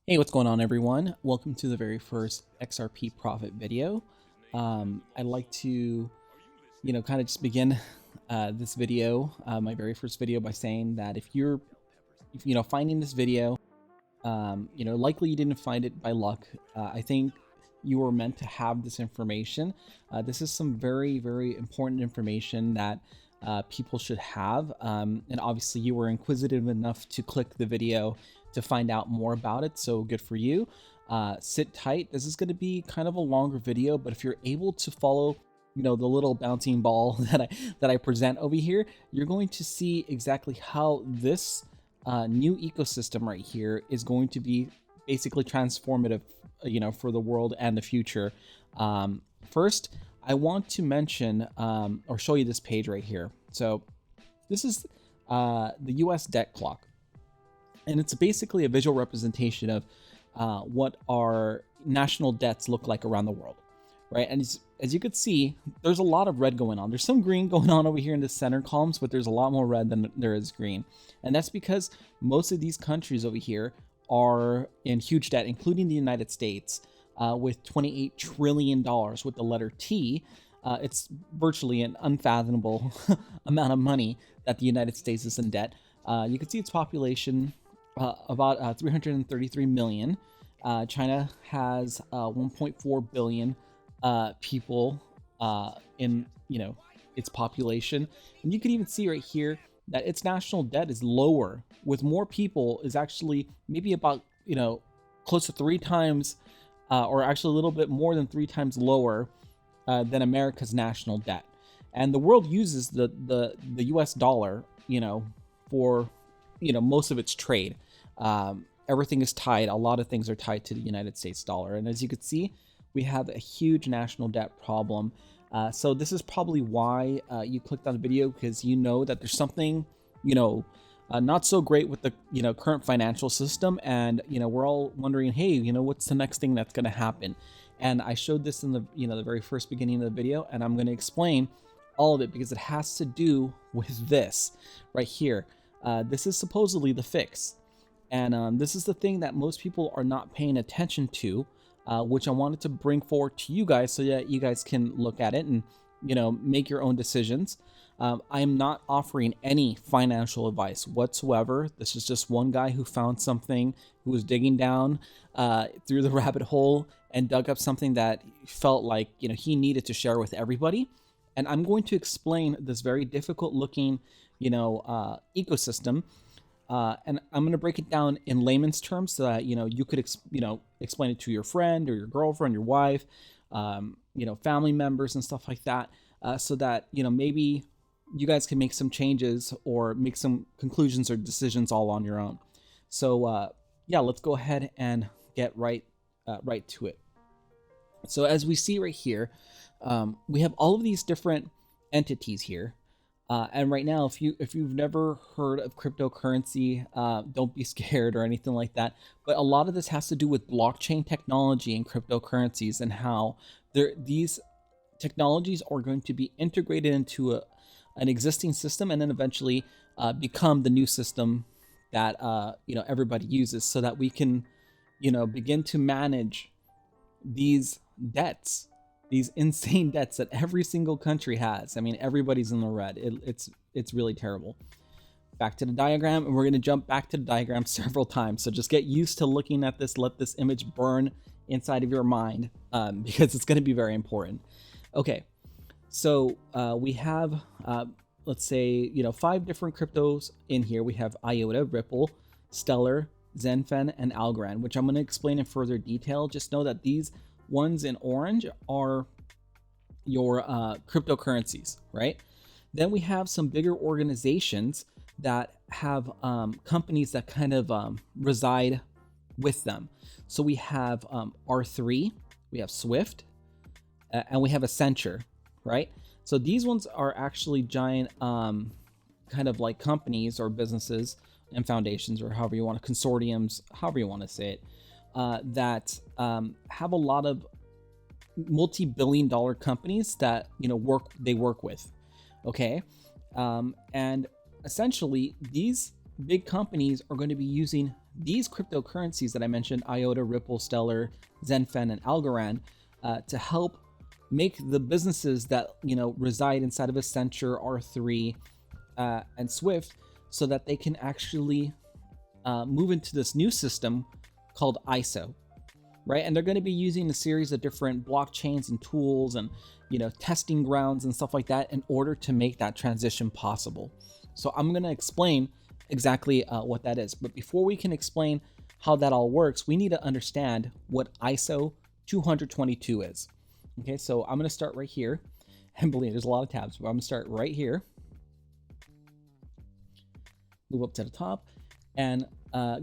Hey, what's going on, everyone? Welcome to the very first XRP profit video. I'd like to, kind of just begin this video, my very first video, by saying that if you're, finding this video, likely you didn't find it by luck. I think you were meant to have this information. This is some very, very important information that people should have. And obviously you were inquisitive enough to click the video to find out more about it, so good for you. Sit tight. This is going to be kind of a longer video, but if you're able to follow the little bouncing ball that I present over here, you're going to see exactly how this new ecosystem right here is going to be basically transformative, for the world and the future. First, I want to mention or show you this page right here. So this is the US debt clock. And it's basically a visual representation of what our national debts look like around the world, right? And as you could see, there's a lot of red going on. There's some green going on over here in the center columns, but there's a lot more red than there is green. And that's because most of these countries over here are in huge debt, including the United States, with $28 trillion with the letter T. It's virtually an unfathomable amount of money that the United States is in debt. You can see its population, about 333 million. China has 1.4 billion people in its population, and you can even see right here that its national debt is lower, with more people, is actually maybe about close to 3 times, or actually a little bit more than 3 times lower than America's national debt. And the world uses the US dollar for most of its trade. Everything is tied. A lot of things are tied to the United States dollar. And as you can see, we have a huge national debt problem. So this is probably why you clicked on the video, because you know that there's something, not so great with the, current financial system. And, we're all wondering, hey, what's the next thing that's going to happen? And I showed this in the, the very first beginning of the video, and I'm going to explain all of it because it has to do with this right here. This is supposedly the fix. And this is the thing that most people are not paying attention to, which I wanted to bring forward to you guys so that you guys can look at it and, make your own decisions. I am not offering any financial advice whatsoever. This is just one guy who found something, who was digging down through the rabbit hole and dug up something that felt like, he needed to share with everybody. And I'm going to explain this very difficult looking, ecosystem. And I'm going to break it down in layman's terms so that, you could, explain it to your friend or your girlfriend, your wife, family members and stuff like that, so that, maybe you guys can make some changes or make some conclusions or decisions all on your own. So, yeah, let's go ahead and get right to it. So as we see right here, we have all of these different entities here. And right now, if you've never heard of cryptocurrency, don't be scared or anything like that. But a lot of this has to do with blockchain technology and cryptocurrencies, and how these technologies are going to be integrated into an existing system, and then eventually become the new system that everybody uses, so that we can begin to manage these debts. These insane debts that every single country has. I mean, everybody's in the red. It's really terrible. Back to the diagram, and we're going to jump back to the diagram several times. So just get used to looking at this. Let this image burn inside of your mind, because it's going to be very important. Okay, so we have, let's say, 5 different cryptos in here. We have Iota, Ripple, Stellar, XinFin, and Algorand, which I'm going to explain in further detail. Just know that these ones in orange are your cryptocurrencies, right? Then we have some bigger organizations that have companies that kind of reside with them. So we have R3, we have Swift, and we have Accenture, right? So these ones are actually giant kind of like companies or businesses and foundations, or however you want to, consortiums, however you want to say it, that have a lot of multi-billion-dollar companies that they work with. Okay, and essentially these big companies are going to be using these cryptocurrencies that I mentioned, Iota, Ripple, Stellar, XinFin, and Algorand, to help make the businesses that reside inside of Accenture, R3, and Swift, so that they can actually move into this new system called ISO, right? And they're going to be using a series of different blockchains and tools and testing grounds and stuff like that in order to make that transition possible. So I'm going to explain exactly what that is. But before we can explain how that all works, we need to understand what ISO 222 is. Okay, so I'm going to start right here. And believe me, there's a lot of tabs, but I'm going to start right here. Move up to the top and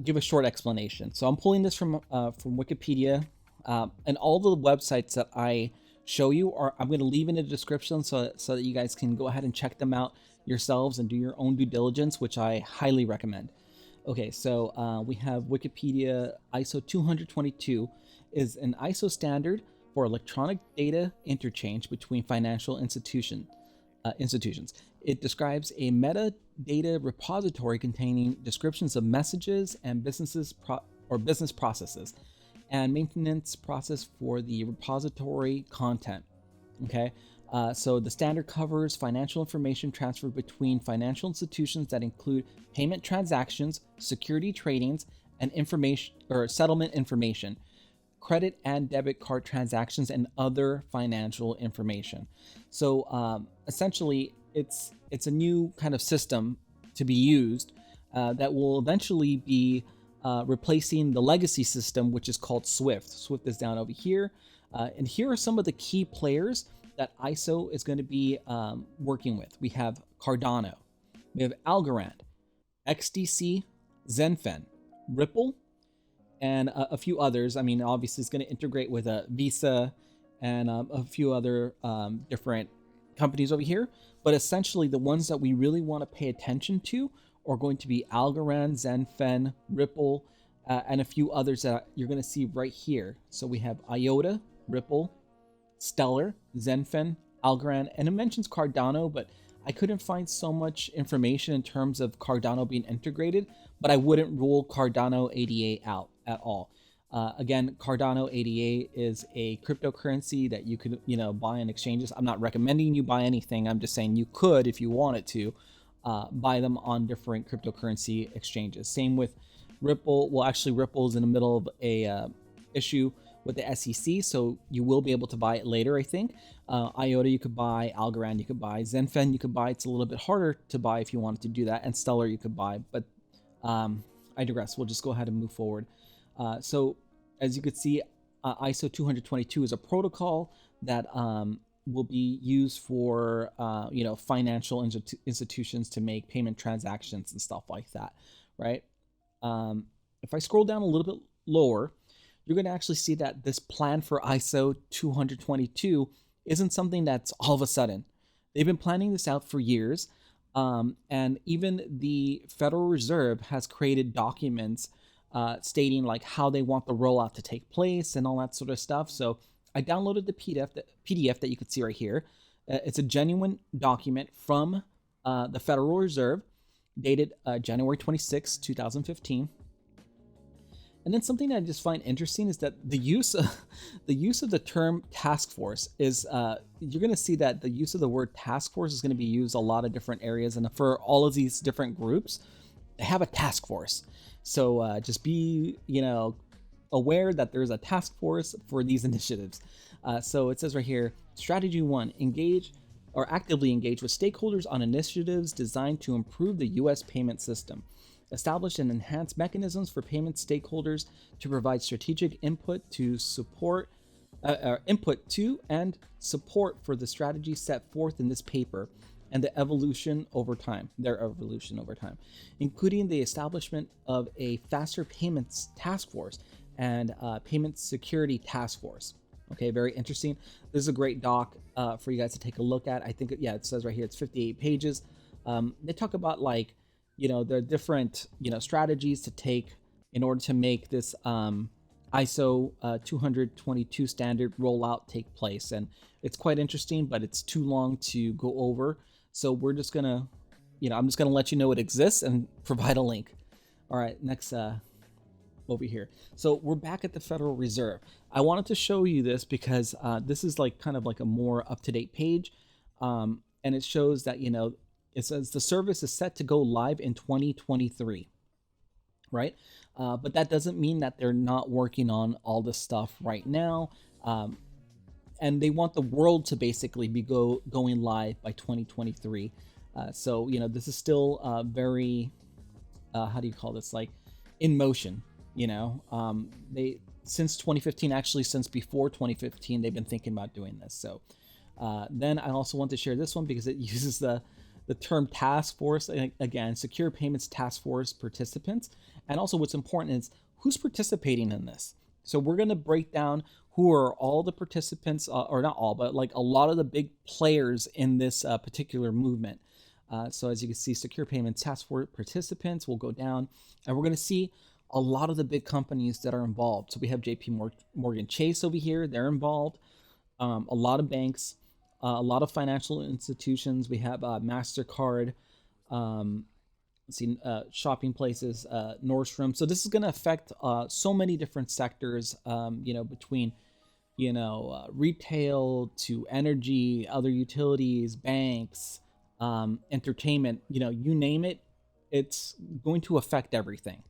give a short explanation. So I'm pulling this from Wikipedia, and all the websites that I show you I'm going to leave in the description so that you guys can go ahead and check them out yourselves and do your own due diligence, which I highly recommend. Okay, so we have Wikipedia. ISO 222 is an ISO standard for electronic data interchange between financial institutions. It describes a metadata repository containing descriptions of messages and business processes and maintenance process for the repository content. Okay, so the standard covers financial information transferred between financial institutions that include payment transactions, security tradings, and information or settlement information, credit and debit card transactions, and other financial information. So essentially, it's a new kind of system to be used that will eventually be replacing the legacy system, which is called Swift. Swift is down over here. And here are some of the key players that ISO is going to be working with. We have Cardano, we have Algorand, XDC, XinFin, Ripple, and a few others. I mean, obviously it's going to integrate with a Visa and a few other different companies over here. But essentially the ones that we really want to pay attention to are going to be Algorand, XinFin, Ripple, and a few others that you're going to see right here. So we have Iota, Ripple, Stellar, XinFin, Algorand, and it mentions Cardano, but I couldn't find so much information in terms of Cardano being integrated, but I wouldn't rule Cardano ADA out at all. Again, Cardano ADA is a cryptocurrency that you could, buy in exchanges. I'm not recommending you buy anything. I'm just saying you could, if you wanted to, buy them on different cryptocurrency exchanges. Same with Ripple. Well, actually, Ripple is in the middle of a issue with the SEC, so you will be able to buy it later, I think. Iota you could buy, Algorand you could buy, XinFin you could buy. It's a little bit harder to buy if you wanted to do that, and Stellar you could buy, but I digress. We'll just go ahead and move forward. So as you can see, ISO 222 is a protocol that will be used for financial institutions to make payment transactions and stuff like that, right? If I scroll down a little bit lower, you're going to actually see that this plan for ISO 222 isn't something that's all of a sudden. They've been planning this out for years, and even the Federal Reserve has created documents stating like how they want the rollout to take place and all that sort of stuff. So I downloaded the PDF that you can see right here. It's a genuine document from the Federal Reserve, dated January 26, 2015. And then something that I just find interesting is that the use of the term task force is you're going to see that the use of the word task force is going to be used a lot of different areas, and for all of these different groups, they have a task force. So just be aware that there's a task force for these initiatives. So it says right here, strategy 1: engage or actively engage with stakeholders on initiatives designed to improve the U.S. payment system. Establish and enhance mechanisms for payment stakeholders to provide strategic input to and support for the strategy set forth in this paper and their evolution over time, including the establishment of a faster payments task force and payment security task force. Okay, very interesting. This is a great doc for you guys to take a look at. I think, it says right here, it's 58 pages. They talk about the different, strategies to take in order to make this ISO 222 standard rollout take place. And it's quite interesting, but it's too long to go over. So we're just gonna, I'm just gonna let you know it exists and provide a link. All right, next over here. So we're back at the Federal Reserve. I wanted to show you this because this is like kind of like a more up-to-date page. And it shows that, you know, it says the service is set to go live in 2023, right? But that doesn't mean that they're not working on all this stuff right now. And they want the world to basically be going live by 2023. So, you know, this is still very, how do you call this? Like in motion, you know, they, since 2015, actually since before 2015, they've been thinking about doing this. So then I also want to share this one because it uses the term task force, again, secure payments task force participants. And also what's important is who's participating in this. So we're going to break down who are all the participants, or not all, but like a lot of the big players in this particular movement. So as you can see, secure payments task force participants will go down, and we're going to see a lot of the big companies that are involved. So we have JP Morgan Chase over here, they're involved. A lot of banks, a lot of financial institutions. We have MasterCard, let's see, shopping places, Nordstrom. So this is going to affect so many different sectors, you know, between, you know, retail to energy, other utilities, banks, entertainment, you know, you name it, it's going to affect everything.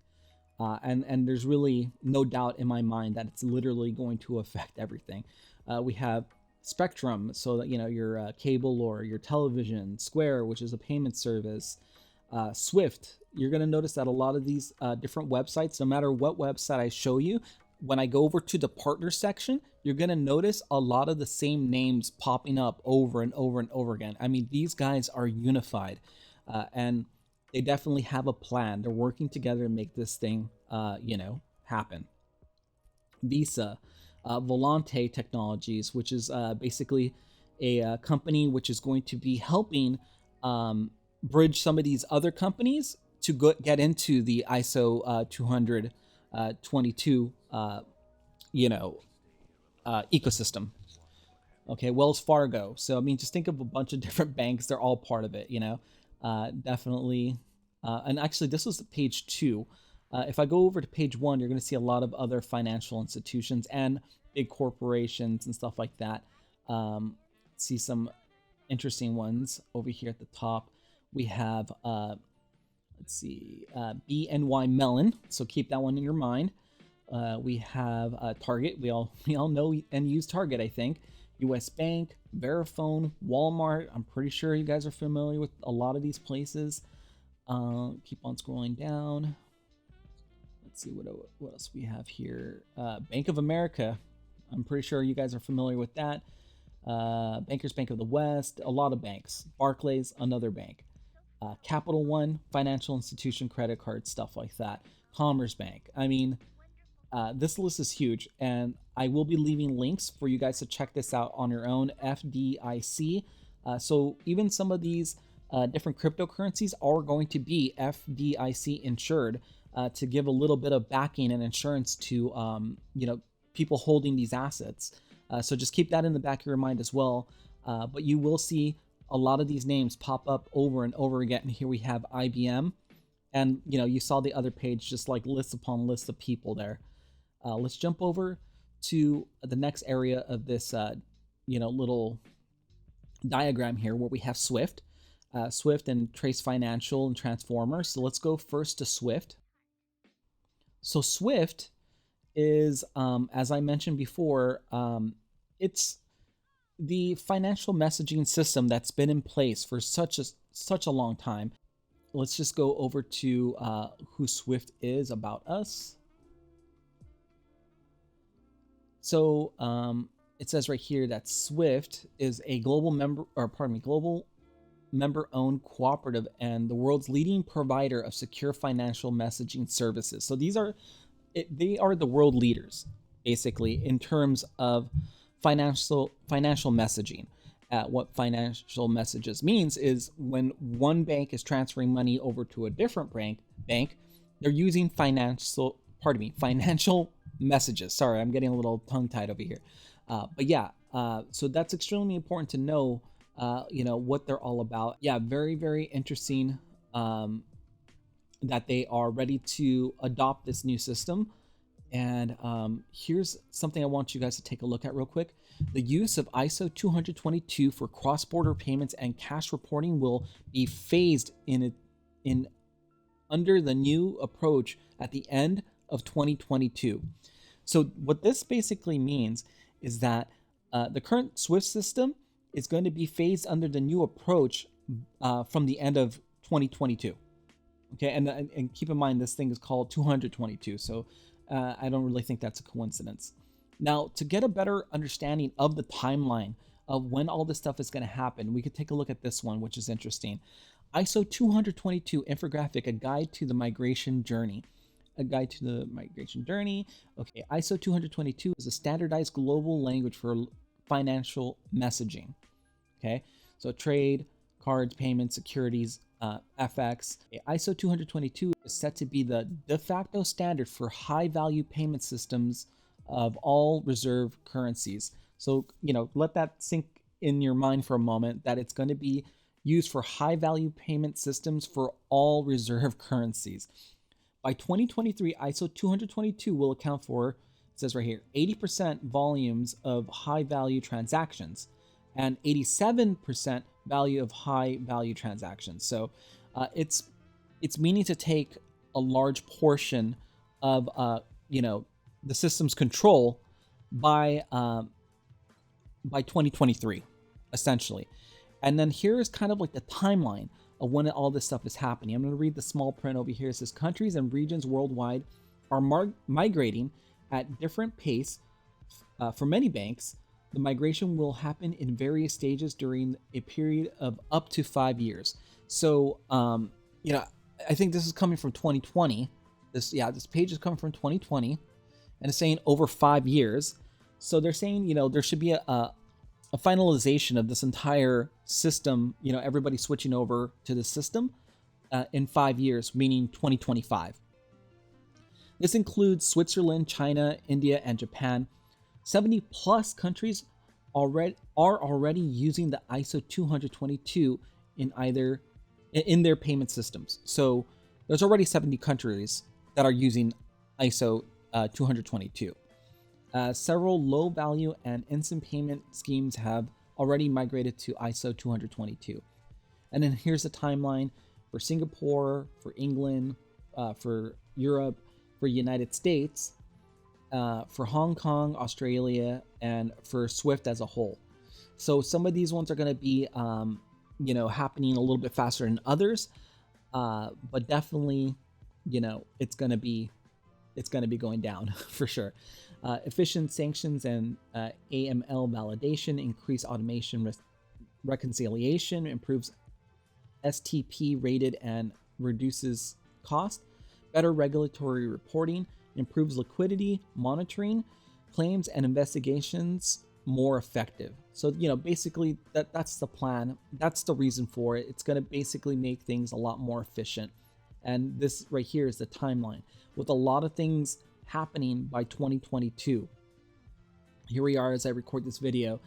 And there's really no doubt in my mind that it's literally going to affect everything. We have Spectrum, so that, you know, your cable or your television, Square, which is a payment service, Swift. You're going to notice that a lot of these different websites, no matter what website I show you, when I go over to the partner section, you're going to notice a lot of the same names popping up over and over and over again. I mean, these guys are unified, and they definitely have a plan. They're working together to make this thing, you know, happen. Visa, Volante Technologies, which is basically a company which is going to be helping bridge some of these other companies to get into the ISO 20022, you know, ecosystem. Okay, Wells Fargo. So I mean, just think of a bunch of different banks. They're all part of it, you know. Definitely. And actually, this was page 2. If I go over to page 1, you're going to see a lot of other financial institutions and big corporations and stuff like that. See some interesting ones over here at the top. We have, let's see, BNY Mellon. So keep that one in your mind. We have Target. We all know and use Target, I think. US Bank, Verifone, Walmart. I'm pretty sure you guys are familiar with a lot of these places. Keep on scrolling down. Let's see what else we have here. Bank of America. I'm pretty sure you guys are familiar with that. Bankers Bank of the West. A lot of banks. Barclays, another bank. Capital One, financial institution, credit card, stuff like that. Commerce Bank. I mean, this list is huge, and I will be leaving links for you guys to check this out on your own. FDIC. So even some of these different cryptocurrencies are going to be FDIC insured to give a little bit of backing and insurance to you know, people holding these assets. So just keep that in the back of your mind as well. But you will see a lot of these names pop up over and over again. And here we have IBM, and you know, you saw the other page, just like list upon list of people there. Let's jump over to the next area of this, you know, little diagram here where we have Swift, Swift and Trace Financial and Transformer. So let's go first to Swift. So Swift is, as I mentioned before, it's the financial messaging system that's been in place for such a long time. Let's just go over to who Swift is, about us. So it says right here that Swift is a global member-owned cooperative and the world's leading provider of secure financial messaging services. So they are the world leaders, basically, in terms of financial messaging. What financial messages means is when one bank is transferring money over to a different bank, they're using financial messages. Sorry, I'm getting a little tongue-tied over here. But yeah, so that's extremely important to know, you know, what they're all about. Yeah, very, very interesting that they are ready to adopt this new system. And here's something I want you guys to take a look at real quick. The use of ISO 222 for cross-border payments and cash reporting will be phased in under the new approach at the end of 2022. So what this basically means is that the current SWIFT system is going to be phased under the new approach from the end of 2022. Okay, and keep in mind this thing is called 222, so I don't really think that's a coincidence. Now, to get a better understanding of the timeline of when all this stuff is going to happen, we could take a look at this one, which is interesting. ISO 222 infographic, a guide to the migration journey. A guide to the migration journey. Okay, ISO 222 is a standardized global language for financial messaging. Okay, so trade, cards, payments, securities, FX. Okay, ISO 222 is set to be the de facto standard for high value payment systems of all reserve currencies. So, let that sink in your mind for a moment, that it's going to be used for high value payment systems for all reserve currencies. By 2023, ISO 222 will account for, it says right here, 80% volumes of high value transactions and 87% value of high value transactions. So it's meaning to take a large portion of the system's control by 2023, essentially. And then here's kind of like the timeline of when all this stuff is happening. I'm going to read the small print over here. It says countries and regions worldwide are migrating at different pace. For many banks, the migration will happen in various stages during a period of up to 5 years. So, I think this is coming from 2020. This page is coming from 2020, and it's saying over 5 years. So they're saying, there should be a finalization of this entire system, everybody switching over to the system in 5 years, meaning 2025. This includes Switzerland, China, India, and Japan. 70 plus countries are already using the ISO 222 in their payment systems. So there's already 70 countries that are using ISO 222. Several low value and instant payment schemes have already migrated to ISO 222. And then here's the timeline for Singapore, for England, for Europe, for United States, for Hong Kong, Australia, and for SWIFT as a whole. So some of these ones are going to be, happening a little bit faster than others, but definitely, it's going to be going down for sure. Efficient sanctions and AML validation, increase automation reconciliation, improves STP rated and reduces cost, better regulatory reporting, improves liquidity monitoring, claims and investigations more effective. So, basically that's the plan. That's the reason for it. It's going to basically make things a lot more efficient. And this right here is the timeline with a lot of things happening by 2022. Here we are as I record this video.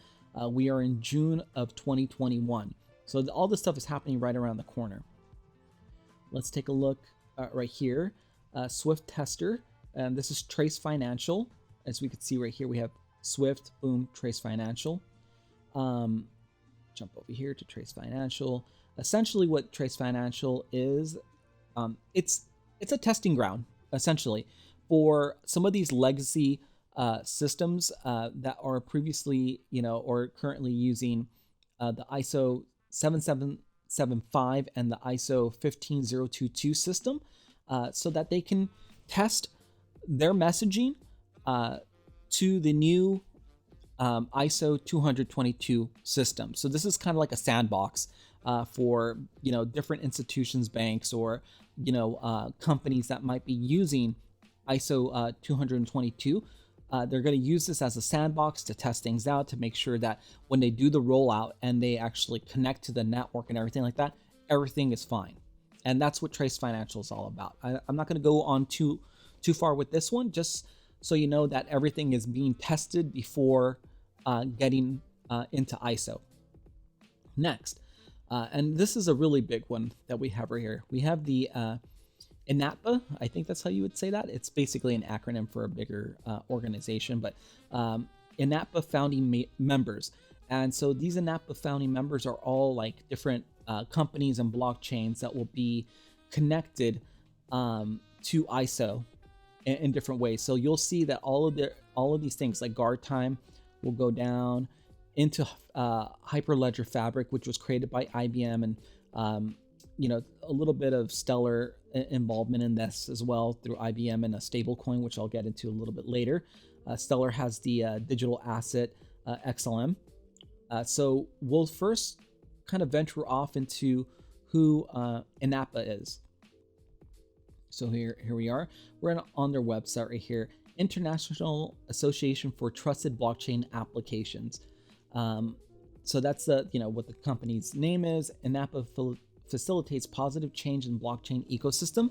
We are in June of 2021. So all this stuff is happening right around the corner. Let's take a look right here. Swift tester, and this is Trace Financial. As we can see right here, we have Swift, boom, Trace Financial. Jump over here to Trace Financial. Essentially what Trace Financial is, it's a testing ground, essentially, for some of these legacy systems that are previously, or currently using the ISO 7775 and the ISO 15022 system, so that they can test their messaging to the new ISO 222 system. So this is kind of like a sandbox for different institutions, banks, or companies that might be using ISO 222. They're going to use this as a sandbox to test things out, to make sure that when they do the rollout and they actually connect to the network and everything like that, everything is fine. And that's what Trace Financial is all about. I'm not going to go on too far with this one, just so you know that everything is being tested before getting into ISO. Next, and this is a really big one that we have right here. We have the INAPA, I think that's how you would say that. It's basically an acronym for a bigger organization, but INAPA founding members. And so these INAPA founding members are all like different companies and blockchains that will be connected to ISO in different ways. So you'll see that all of these things like guard time will go down into Hyperledger Fabric, which was created by IBM, and a little bit of Stellar involvement in this as well through IBM and a stablecoin, which I'll get into a little bit later. Stellar has the digital asset XLM. So we'll first kind of venture off into who INAPA is. So here we are. We're on their website right here, International Association for Trusted Blockchain Applications. So that's what the company's name is. INAPA facilitates positive change in blockchain ecosystem.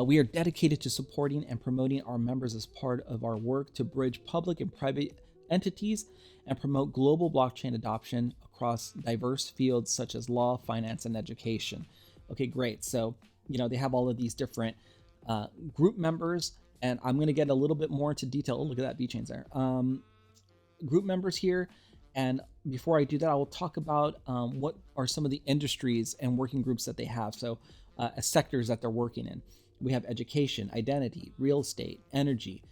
We are dedicated to supporting and promoting our members as part of our work to bridge public and private entities and promote global blockchain adoption across diverse fields such as law, finance, and education. Okay, great. So, they have all of these different group members, and I'm going to get a little bit more into detail. Oh, look at that, VeChain's there. Group members here. And before I do that, I will talk about what are some of the industries and working groups that they have. So sectors that they're working in. We have education, identity, real estate, energy,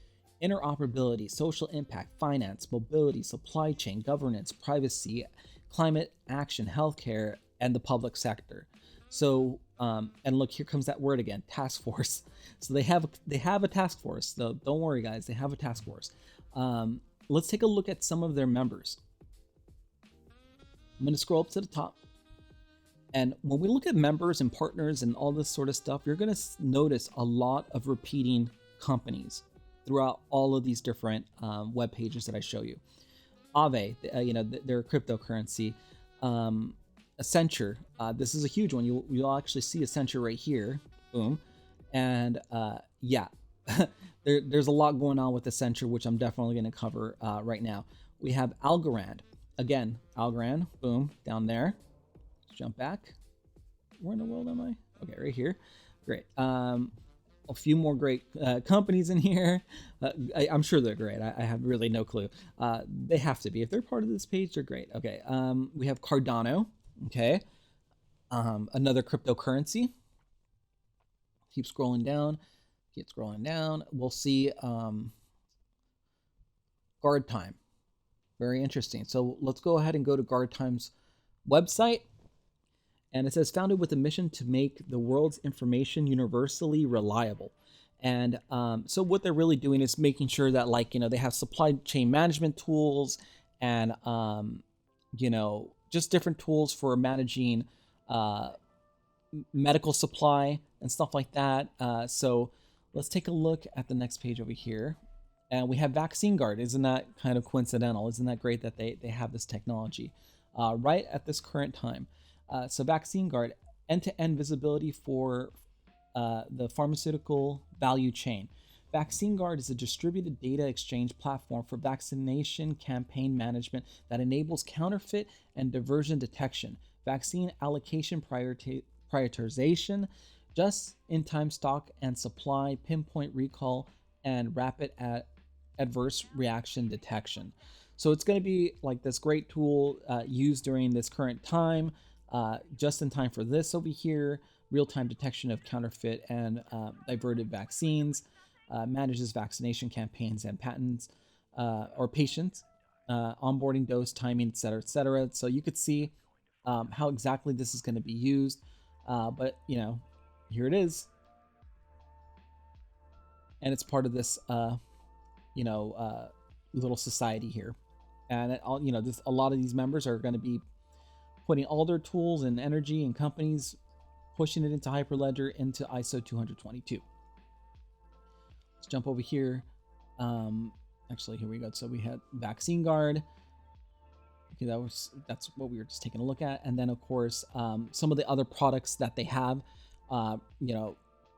interoperability, social impact, finance, mobility, supply chain, governance, privacy, climate action, healthcare, and the public sector. So, and look, here comes that word again, task force. So they have a task force. So don't worry, guys, they have a task force. Let's take a look at some of their members. I'm going to scroll up to the top. And when we look at members and partners and all this sort of stuff, you're going to notice a lot of repeating companies throughout all of these different web pages that I show you. Aave, their cryptocurrency. Accenture, this is a huge one. You'll actually see Accenture right here. Boom. And there's a lot going on with Accenture, which I'm definitely going to cover right now. We have Algorand. Again, Algorand, boom, down there. Let's jump back. Where in the world am I? Okay, right here. Great. A few more great companies in here. I'm sure they're great. I have really no clue. They have to be. If they're part of this page, they're great. Okay, we have Cardano. Okay, another cryptocurrency. Keep scrolling down. Keep scrolling down. We'll see guard time. Very interesting. So let's go ahead and go to Guard Time's website. And it says, founded with a mission to make the world's information universally reliable. And so what they're really doing is making sure that, they have supply chain management tools and, just different tools for managing medical supply and stuff like that. So let's take a look at the next page over here. And we have Vaccine Guard. Isn't that kind of coincidental? Isn't that great that they have this technology right at this current time? So Vaccine Guard, end-to-end visibility for the pharmaceutical value chain. Vaccine Guard is a distributed data exchange platform for vaccination campaign management that enables counterfeit and diversion detection, vaccine allocation prioritization, just-in-time stock and supply, pinpoint recall, and rapid adverse reaction detection. So it's going to be like this great tool used during this current time, just in time for this over here, real-time detection of counterfeit and diverted vaccines, manages vaccination campaigns and patents or patients, onboarding dose, timing, etc., etc. So you could see how exactly this is going to be used, but here it is, and it's part of this little society here. And a lot of these members are going to be putting all their tools and energy and companies pushing it into Hyperledger, into ISO 20022. Let's jump over here. Actually, here we go. So we had Vaccine Guard. Okay, that's what we were just taking a look at. And then of course, some of the other products that they have,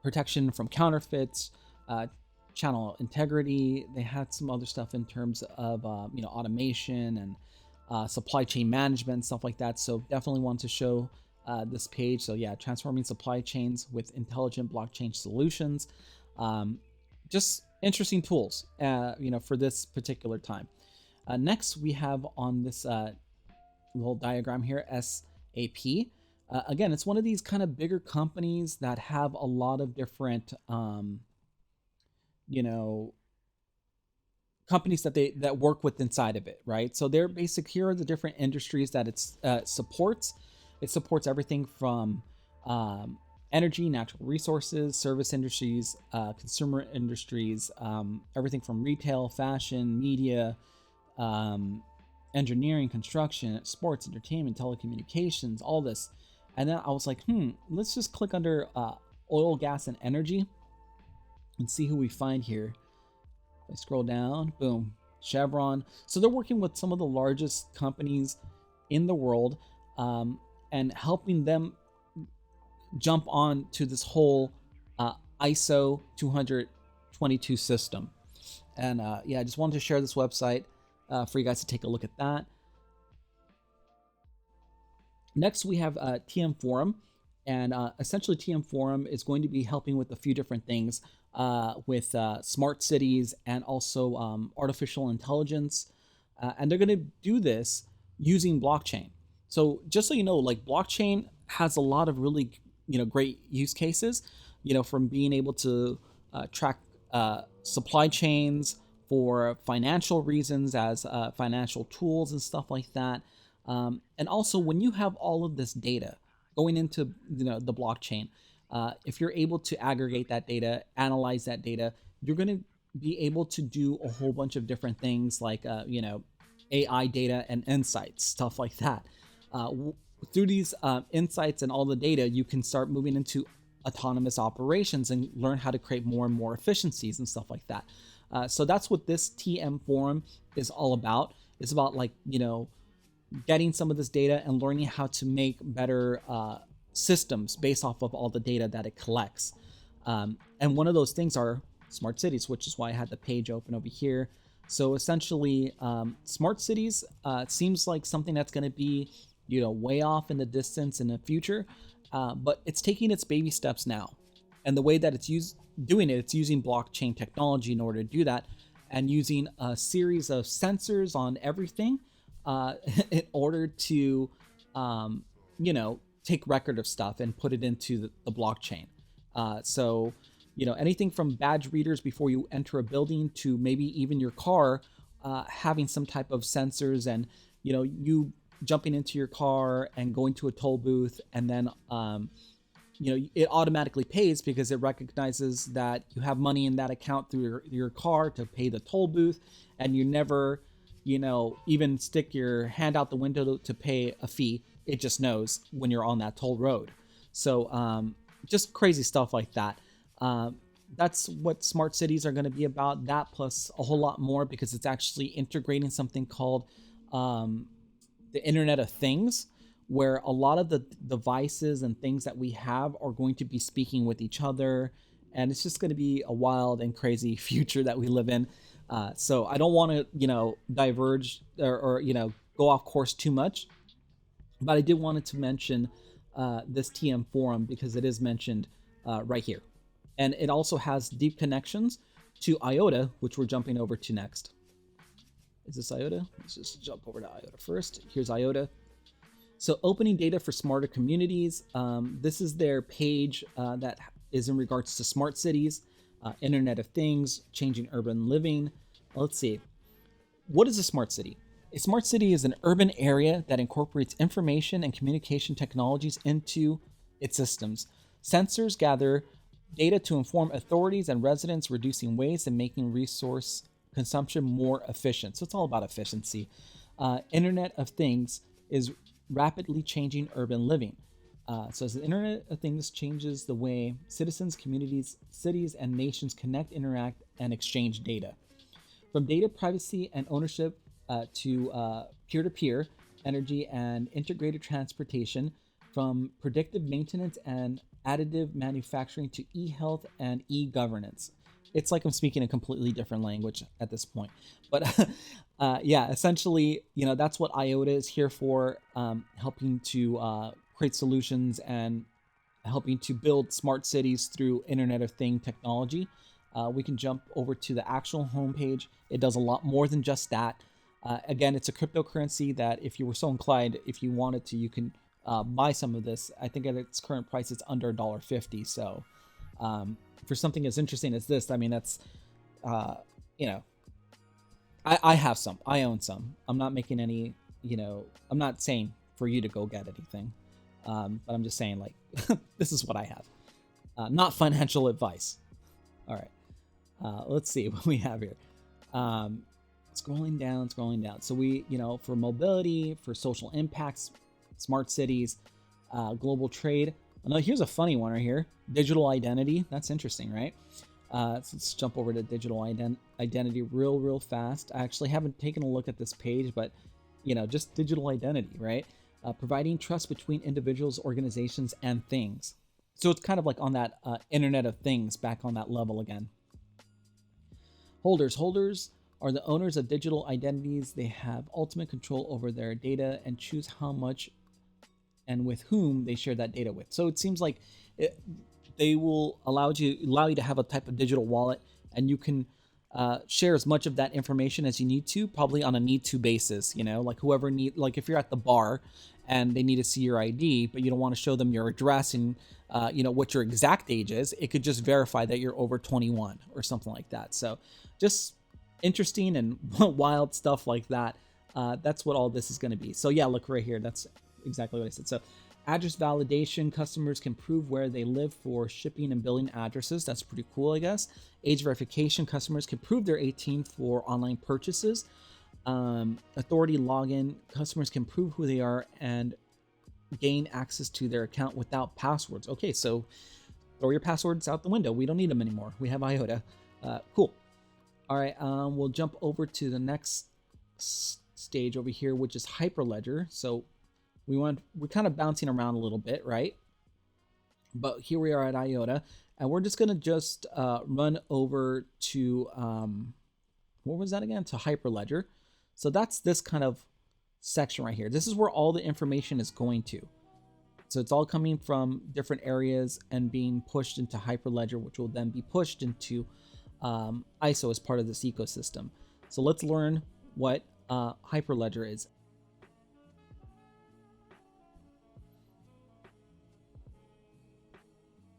protection from counterfeits, channel integrity. They had some other stuff in terms of automation and supply chain management, stuff like that. So definitely want to show this page. So yeah, transforming supply chains with intelligent blockchain solutions. Just interesting tools, for this particular time. Next, we have on this little diagram here, SAP. Again, it's one of these kind of bigger companies that have a lot of different, companies that work with inside of it, right? So they're basic. Here are the different industries that it supports. It supports everything from energy, natural resources, service industries, consumer industries, everything from retail, fashion, media, engineering, construction, sports, entertainment, telecommunications, all this. And then I was like, let's just click under oil, gas, and energy and see who we find here. If I scroll down, boom, Chevron. So they're working with some of the largest companies in the world, and helping them jump on to this whole ISO 20022 system. And yeah, I just wanted to share this website for you guys to take a look at that. Next, we have TM Forum, and essentially TM Forum is going to be helping with a few different things with smart cities and also artificial intelligence, and they're going to do this using blockchain. So just so you know, like blockchain has a lot of really great use cases, from being able to track supply chains for financial reasons as financial tools and stuff like that. And also when you have all of this data going into the blockchain, if you're able to aggregate that data, analyze that data, you're going to be able to do a whole bunch of different things like AI data and insights, stuff like that. Through these insights and all the data, you can start moving into autonomous operations and learn how to create more and more efficiencies and stuff like that. So that's what this TM Forum is all about. It's about getting some of this data and learning how to make better systems based off of all the data that it collects. And one of those things are smart cities, which is why I had the page open over here. So essentially, smart cities seems like something that's going to be way off in the distance in the future, but it's taking its baby steps now. And the way that it's doing it, it's using blockchain technology in order to do that, and using a series of sensors on everything in order to, take record of stuff and put it into the blockchain. So, anything from badge readers before you enter a building to maybe even your car having some type of sensors, and, you jumping into your car and going to a toll booth, and then, it automatically pays because it recognizes that you have money in that account through your car to pay the toll booth, and you never, even stick your hand out the window to pay a fee. It just knows when you're on that toll road. So just crazy stuff like that. That's what smart cities are going to be about. That plus a whole lot more, because it's actually integrating something called the Internet of Things, where a lot of the devices and things that we have are going to be speaking with each other. And it's just going to be a wild and crazy future that we live in. So I don't want to, diverge or go off course too much. But I did wanted to mention this TM Forum because it is mentioned right here. And it also has deep connections to Iota, which we're jumping over to next. Is this Iota? Let's just jump over to Iota first. Here's Iota. So opening data for smarter communities. This is their page that is in regards to smart cities, Internet of Things, changing urban living. Let's see. What is a smart city? A smart city is an urban area that incorporates information and communication technologies into its systems. Sensors gather data to inform authorities and residents, reducing waste and making resource consumption more efficient. So it's all about efficiency. Internet of Things is rapidly changing urban living. So as the Internet of Things changes the way citizens, communities, cities, and nations connect, interact, and exchange data. From data privacy and ownership to peer-to-peer energy and integrated transportation, from predictive maintenance and additive manufacturing to e-health and e-governance. It's like I'm speaking a completely different language at this point. But yeah, essentially, that's what Iota is here for, helping to create solutions and helping to build smart cities through Internet of Thing technology. We can jump over to the actual homepage. It does a lot more than just that. Again, it's a cryptocurrency that if you were so inclined, if you wanted to, you can buy some of this. I think at its current price, it's under $1.50. So for something as interesting as this, I mean, that's, you know, I have some. I own some. I'm not making any, you know, I'm not saying for you to go get anything. But I'm just saying, like, this is what I have. Not financial advice. All right. Let's see what we have here. Scrolling down. So we, you know, for mobility, for social impacts, smart cities, global trade. Now, here's a funny one right here. Digital identity. That's interesting, right? So let's jump over to digital identity real fast. I actually haven't taken a look at this page, but, you know, just digital identity, right? Providing trust between individuals, organizations, and things. So it's kind of like on that Internet of Things, back on that level again. Holders are the owners of digital identities. They have ultimate control over their data and choose how much and with whom they share that data with. So it seems like they will allow you to have a type of digital wallet, and you can share as much of that information as you need to, probably on a need-to basis. You know, like whoever like if you're at the bar and they need to see your ID, but you don't want to show them your address and you know, what your exact age is, it could just verify that you're over 21 or something like that. So just interesting and wild stuff like that. That's what all this is going to be. So yeah, look right here. That's exactly what I said. So address validation, customers can prove where they live for shipping and billing addresses. That's pretty cool, I guess. Age verification, customers can prove they're 18 for online purchases. Authority login, customers can prove who they are and gain access to their account without passwords. Okay, so throw your passwords out the window. We don't need them anymore. We have Iota. Cool. All right, we'll jump over to the next stage over here, which is Hyperledger. So we're kind of bouncing around a little bit, right? But here we are at Iota, and we're just gonna run over to what was that again? To Hyperledger. So that's this kind of section right here. This is where all the information is going to. So it's all coming from different areas and being pushed into Hyperledger, which will then be pushed into ISO as part of this ecosystem. So let's learn what Hyperledger is.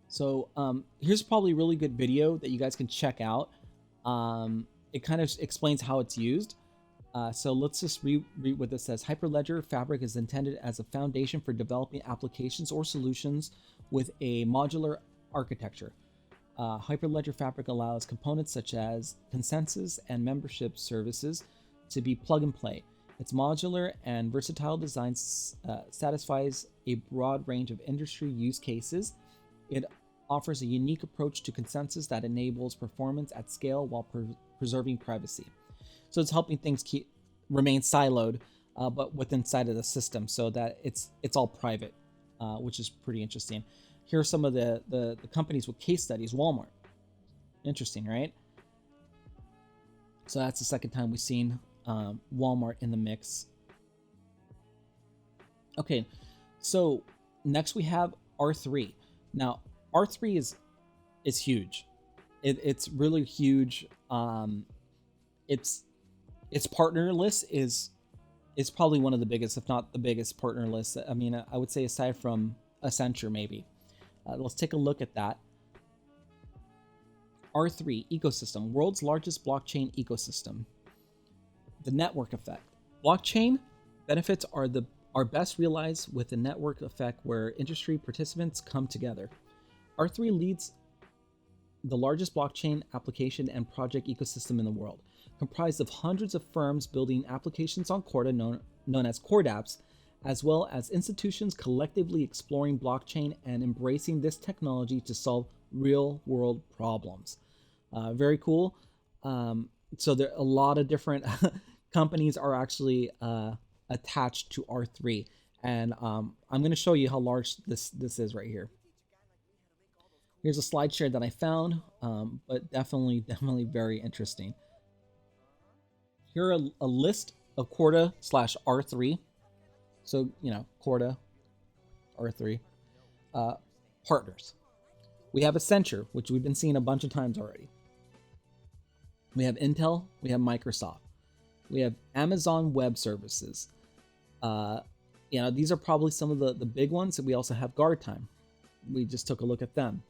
So here's probably a really good video that you guys can check out. It kind of explains how it's used. So let's just read what this says. Hyperledger Fabric is intended as a foundation for developing applications or solutions with a modular architecture. Hyperledger Fabric allows components such as ConsenSys and membership services to be plug and play. Its modular and versatile design satisfies a broad range of industry use cases. It offers a unique approach to consensus that enables performance at scale while preserving privacy. So it's helping things remain siloed, but within inside of the system, so that it's all private, which is pretty interesting. Here are some of the companies with case studies. Walmart. Interesting, right? So that's the second time we've seen Walmart in the mix. Okay, so next we have R3. Now, R3 is huge. It's really huge. Its partner list is probably one of the biggest, if not the biggest partner list. I mean, I would say aside from Accenture, maybe. Let's take a look at that. R3 ecosystem, world's largest blockchain ecosystem. The network effect. Blockchain benefits are best realized with a network effect where industry participants come together. R3 leads the largest blockchain application and project ecosystem in the world, comprised of hundreds of firms building applications on Corda, known as Cordapps, as well as institutions collectively exploring blockchain and embracing this technology to solve real-world problems. Very cool. So there a lot of different companies are actually attached to R3, and I'm going to show you how large this is right here. Here's a slide share that I found, but definitely very interesting. Here are a list of Corda/R3. So, you know, Corda, R3. Partners. We have Accenture, which we've been seeing a bunch of times already. We have Intel, we have Microsoft, we have Amazon Web Services. These are probably some of the big ones. We also have Guard Time. We just took a look at them.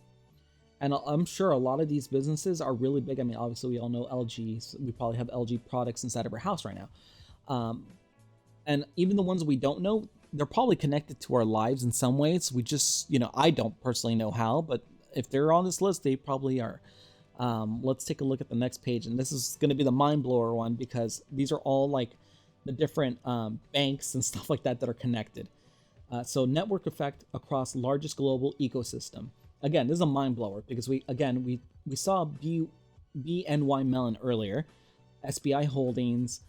And I'm sure a lot of these businesses are really big. I mean, obviously we all know LG. So we probably have LG products inside of our house right now. And even the ones we don't know, they're probably connected to our lives in some ways. We just, I don't personally know how, but if they're on this list, they probably are. Let's take a look at the next page. And this is going to be the mind blower one, because these are all like the different banks and stuff like that are connected. So network effect across largest global ecosystem. Again, this is a mind blower because we saw BNY Mellon earlier, SBI Holdings.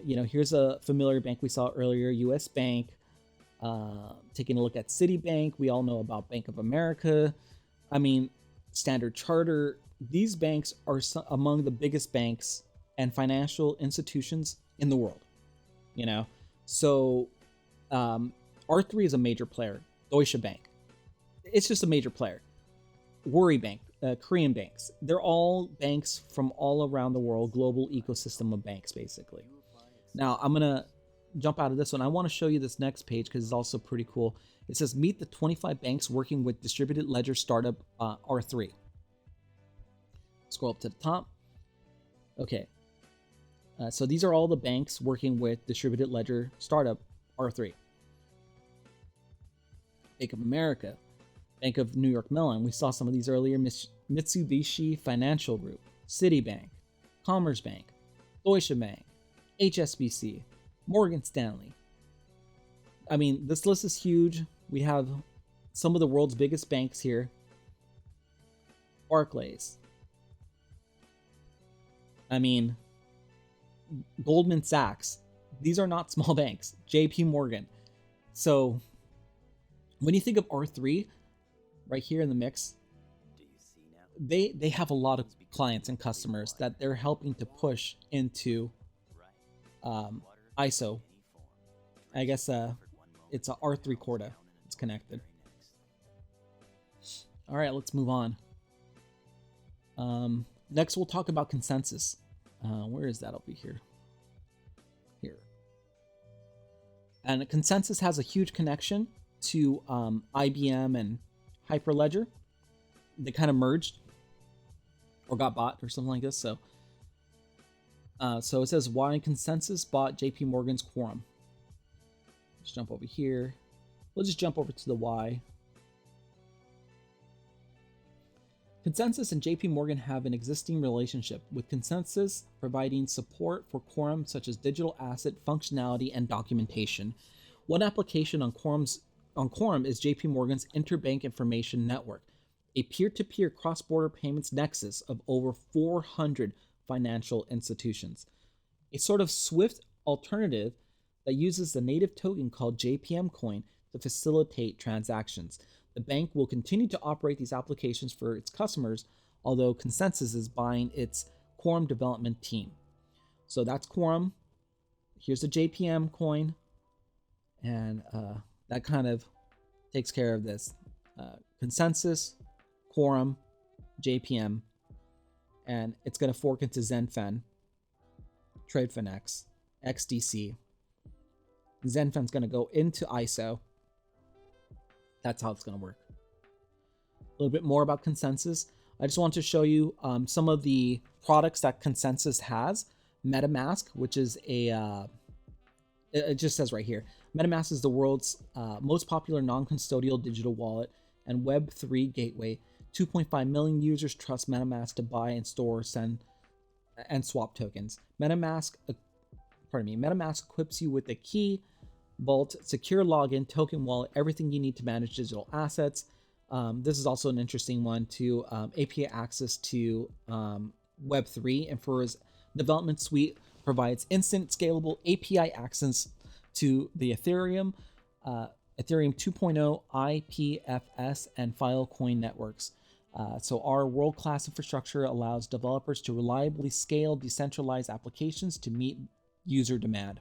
Here's a familiar bank we saw earlier, US Bank. Taking a look at Citibank, we all know about Bank of America. I mean, Standard Charter. These banks are among the biggest banks and financial institutions in the world. So R3 is a major player. Deutsche Bank, it's just a major player. Worry Bank, Korean banks, they're all banks from all around the world, global ecosystem of banks, basically. Now, I'm going to jump out of this one. I want to show you this next page because it's also pretty cool. It says, meet the 25 banks working with distributed ledger startup R3. Scroll up to the top. Okay. So these are all the banks working with distributed ledger startup R3. Bank of America, Bank of New York Mellon. We saw some of these earlier. Mitsubishi Financial Group, Citibank, Commerce Bank, Deutsche Bank, HSBC, Morgan Stanley. I mean, this list is huge. We have some of the world's biggest banks here. Barclays. I mean, Goldman Sachs. These are not small banks. JP Morgan. So when you think of R3 right here in the mix, they have a lot of clients and customers that they're helping to push into ISO. I guess it's a R3 Corda. It's connected. All right, let's move on. Next, we'll talk about ConsenSys. Where is that? Over here. Here. And ConsenSys has a huge connection to IBM and Hyperledger. They kind of merged or got bought or something like this. So it says why ConsenSys bought JP Morgan's Quorum. Let's jump over here. We'll just jump over to the why. ConsenSys and JP Morgan have an existing relationship, with ConsenSys providing support for Quorum such as digital asset functionality and documentation. One application on Quorum is JP Morgan's Interbank Information Network, a peer-to-peer cross-border payments nexus of over 400 financial institutions. A sort of Swift alternative that uses the native token called JPM coin to facilitate transactions. The bank will continue to operate these applications for its customers, although ConsenSys is buying its Quorum development team. So that's Quorum. Here's the JPM coin, and that kind of takes care of this. ConsenSys, Quorum, JPM, and it's going to fork into XinFin, TradeFinX, XDC. XinFin's going to go into ISO. That's how it's going to work. A little bit more about ConsenSys. I just want to show you some of the products that ConsenSys has. MetaMask, which is it just says right here, MetaMask is the world's most popular non-custodial digital wallet and Web3 gateway. 2.5 million users trust MetaMask to buy and store, send, and swap tokens. MetaMask equips you with a key, vault, secure login, token wallet, everything you need to manage digital assets. This is also an interesting one too. API access to Web3, and for his development suite provides instant scalable API access to the Ethereum 2.0 IPFS and Filecoin networks. So our world-class infrastructure allows developers to reliably scale decentralized applications to meet user demand.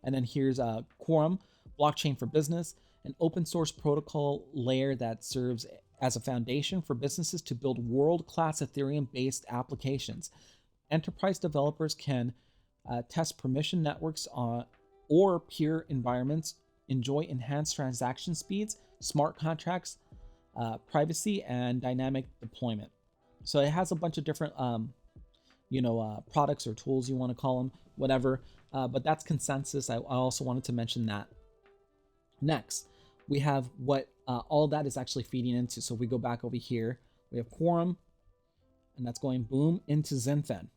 And then here's Quorum, blockchain for business. an open source protocol layer that serves as a foundation for businesses to build world-class Ethereum-based applications. Enterprise developers can test permission networks or peer environments, enjoy enhanced transaction speeds, smart contracts, privacy, and dynamic deployment. So it has a bunch of different products or tools, you want to call them, whatever. But that's ConsenSys. I also wanted to mention that. Next, we have what all that is actually feeding into. So if we go back over here, we have Quorum, and that's going boom into XinFin.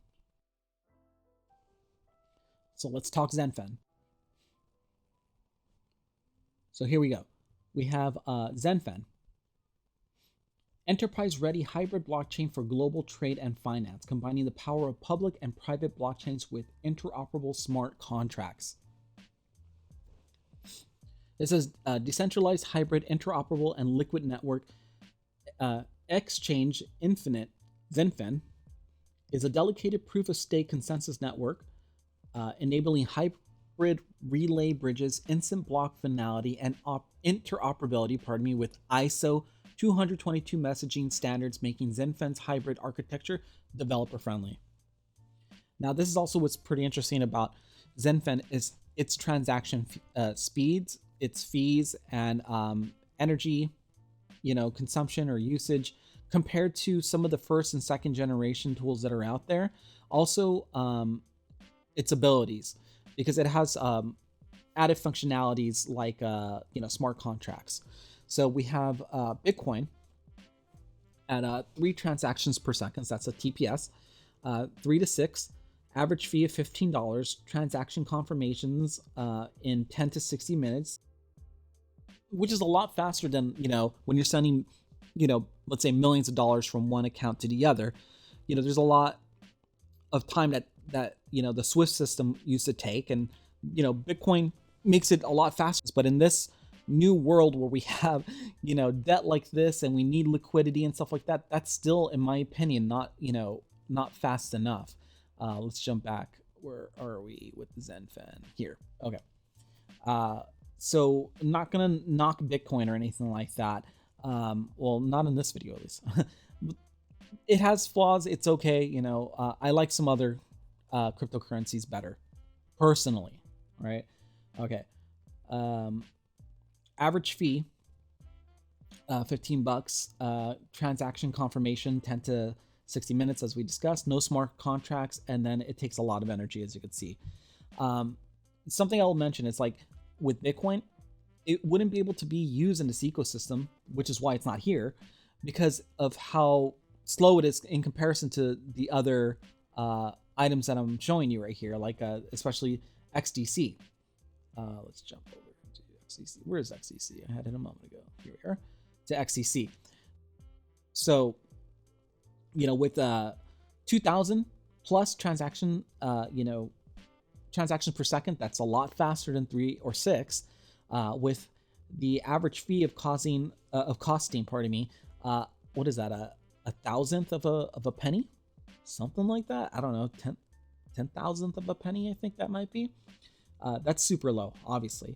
So let's talk XinFin. So here we go. We have XinFin, enterprise-ready hybrid blockchain for global trade and finance, combining the power of public and private blockchains with interoperable smart contracts. This is a decentralized, hybrid, interoperable, and liquid network. Exchange Infinite XinFin is a dedicated proof-of-stake consensus network enabling hybrid relay bridges, instant block finality, and interoperability, with ISO 222 messaging standards, making XinFin's hybrid architecture developer-friendly. Now, this is also what's pretty interesting about XinFin is its transaction speeds, its fees, and energy, consumption or usage compared to some of the first and second generation tools that are out there. Also, its abilities, because it has added functionalities like smart contracts. So we have Bitcoin at 3 transactions per second. That's a TPS, 3 to 6, average fee of $15, transaction confirmations in 10 to 60 minutes, which is a lot faster than, when you're sending, let's say millions of dollars from one account to the other. There's a lot of time that the Swift system used to take, and Bitcoin makes it a lot faster. But in this new world where we have debt like this and we need liquidity and stuff like that, that's still, in my opinion, not fast enough. Let's jump back. Where are we with XinFin? Here. Okay. So I'm not gonna knock Bitcoin or anything like that. Well, not in this video at least. It has flaws. It's okay. I like some other cryptocurrencies better, personally. Right? Okay. Average fee, $15. Transaction confirmation, 10 to 60 minutes, as we discussed. No smart contracts, and then it takes a lot of energy, as you can see. Something I'll mention is, like, with Bitcoin, it wouldn't be able to be used in this ecosystem, which is why it's not here, because of how slow it is in comparison to the other items that I'm showing you right here, like especially XDC. Let's jump over to XDC. Where is XDC? I had it a moment ago. Here we are, to XDC. So, with 2,000 plus transaction, transactions per second, that's a lot faster than 3 or 6. With the average fee of costing, what is that? A thousandth of a penny, something like that. I don't know, 10,000th of a penny. I think that might be. That's super low, obviously.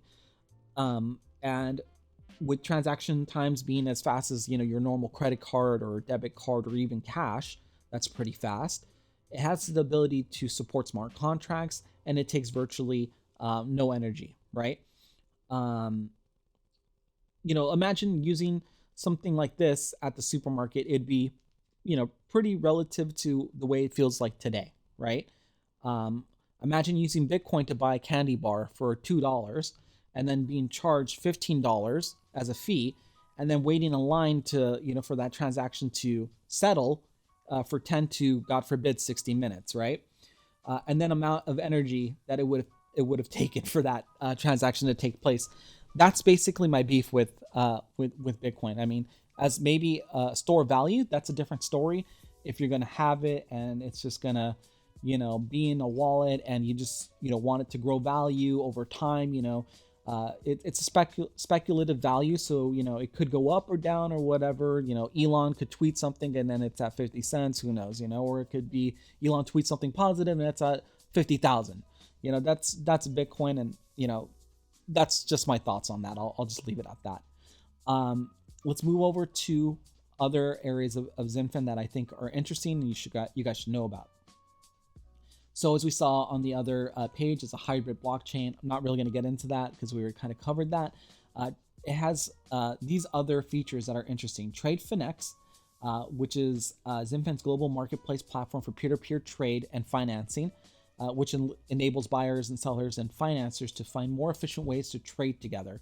And with transaction times being as fast as your normal credit card or debit card or even cash, that's pretty fast. It has the ability to support smart contracts, and it takes virtually no energy, right? Imagine using something like this at the supermarket. It'd be, pretty relative to the way it feels like today, right? Imagine using Bitcoin to buy a candy bar for $2 and then being charged $15 as a fee, and then waiting in line to, for that transaction to settle for 10 to, God forbid, 60 minutes, right? And then amount of energy that it would have taken for that transaction to take place. That's basically my beef with Bitcoin. I mean, as maybe a store value, that's a different story. If you're gonna have it and it's just gonna, be in a wallet, and you just want it to grow value over time, it's a speculative value. So it could go up or down or whatever. Elon could tweet something and then it's at 50 cents. Who knows? Or it could be Elon tweets something positive and it's at 50,000. That's Bitcoin, and that's just my thoughts on that. I'll just leave it at that. Let's move over to other areas of XinFin that I think are interesting and you guys should know about. So as we saw on the other page, it's a hybrid blockchain. I'm not really going to get into that because we already kind of covered that. It has these other features that are interesting. TradeFinX, which is XinFin's global marketplace platform for peer-to-peer trade and financing, which enables buyers and sellers and financiers to find more efficient ways to trade together.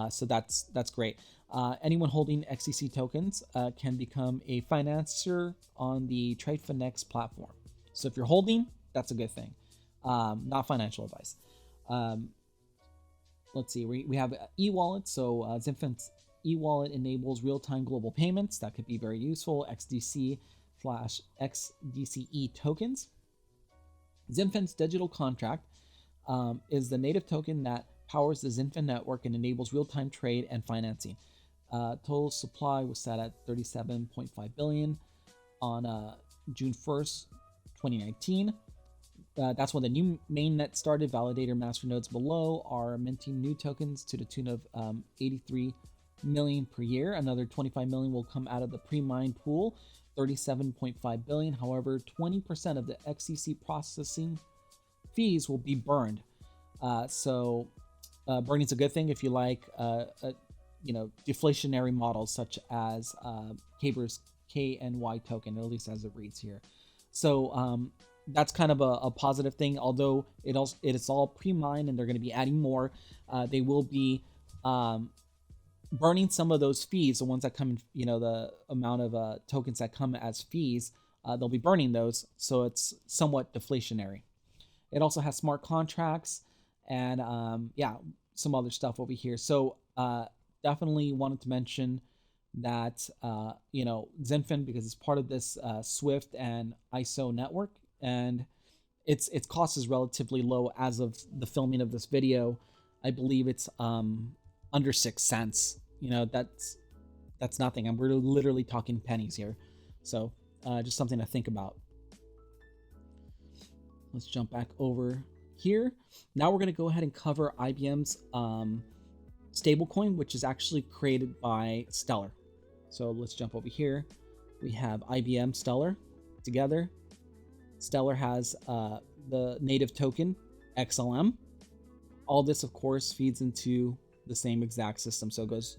So that's great. Anyone holding XCC tokens can become a financier on the TradeFinX platform. So if you're holding, that's a good thing. Not financial advice. Let's see, we have e-wallet. So XinFin's e-wallet enables real-time global payments. That could be very useful. XDC/XDCE tokens. XinFin's digital contract is the native token that powers the XinFin network and enables real-time trade and financing. Total supply was set at 37.5 billion on June 1st, 2019. That's when the new mainnet started. Validator masternodes below are minting new tokens to the tune of 83 million per year. Another 25 million will come out of the pre-mined pool, 37.5 billion. However, 20% of the XCC processing fees will be burned. So burning's a good thing if you like deflationary models such as Caber's KNY token, at least as it reads here. So that's kind of a positive thing, although it is all pre-mined and they're going to be adding more. They will be burning some of those fees, the ones that come in, the amount of tokens that come as fees, they'll be burning those, so it's somewhat deflationary. It also has smart contracts and some other stuff over here. So definitely wanted to mention that XinFin, because it's part of this Swift and ISO network, and its cost is relatively low as of the filming of this video. I believe it's under 6 cents. That's nothing. We're literally talking pennies here. So just something to think about. Let's jump back over here. Now we're going to go ahead and cover IBM's stablecoin, which is actually created by Stellar. So let's jump over here. We have IBM Stellar together. Stellar has the native token XLM. All this, of course, feeds into the same exact system. So it goes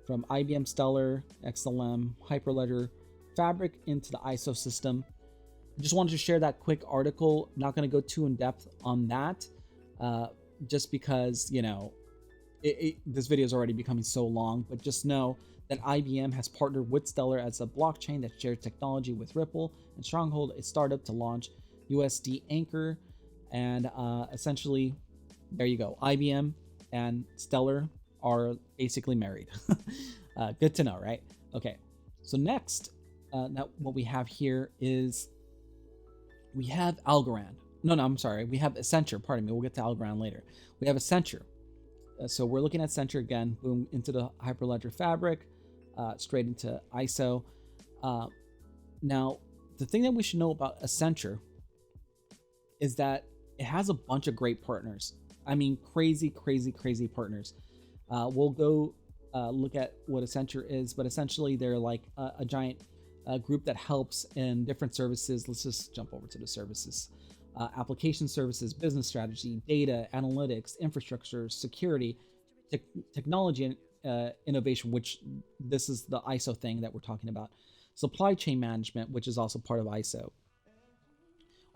from IBM Stellar, XLM, Hyperledger, Fabric into the ISO system. Just wanted to share that quick article. I'm not going to go too in depth on that, just because this video is already becoming so long. But just know that IBM has partnered with Stellar as a blockchain that shares technology with Ripple and Stronghold, a startup, to launch USD Anchor. And essentially, there you go. IBM and Stellar are basically married. Good to know, right? Okay, so next, now what we have here is we have Algorand. No, I'm sorry. We have Accenture. Pardon me. We'll get to Algorand later. We have Accenture. So we're looking at Accenture again. Boom, into the Hyperledger Fabric, straight into ISO. Now, the thing that we should know about Accenture is that it has a bunch of great partners. I mean, crazy partners. We'll go look at what Accenture is, but essentially they're like a giant group that helps in different services. Let's just jump over to the services. Application services, business strategy, data, analytics, infrastructure, security, technology, and innovation, which this is the ISO thing that we're talking about. Supply chain management, which is also part of ISO.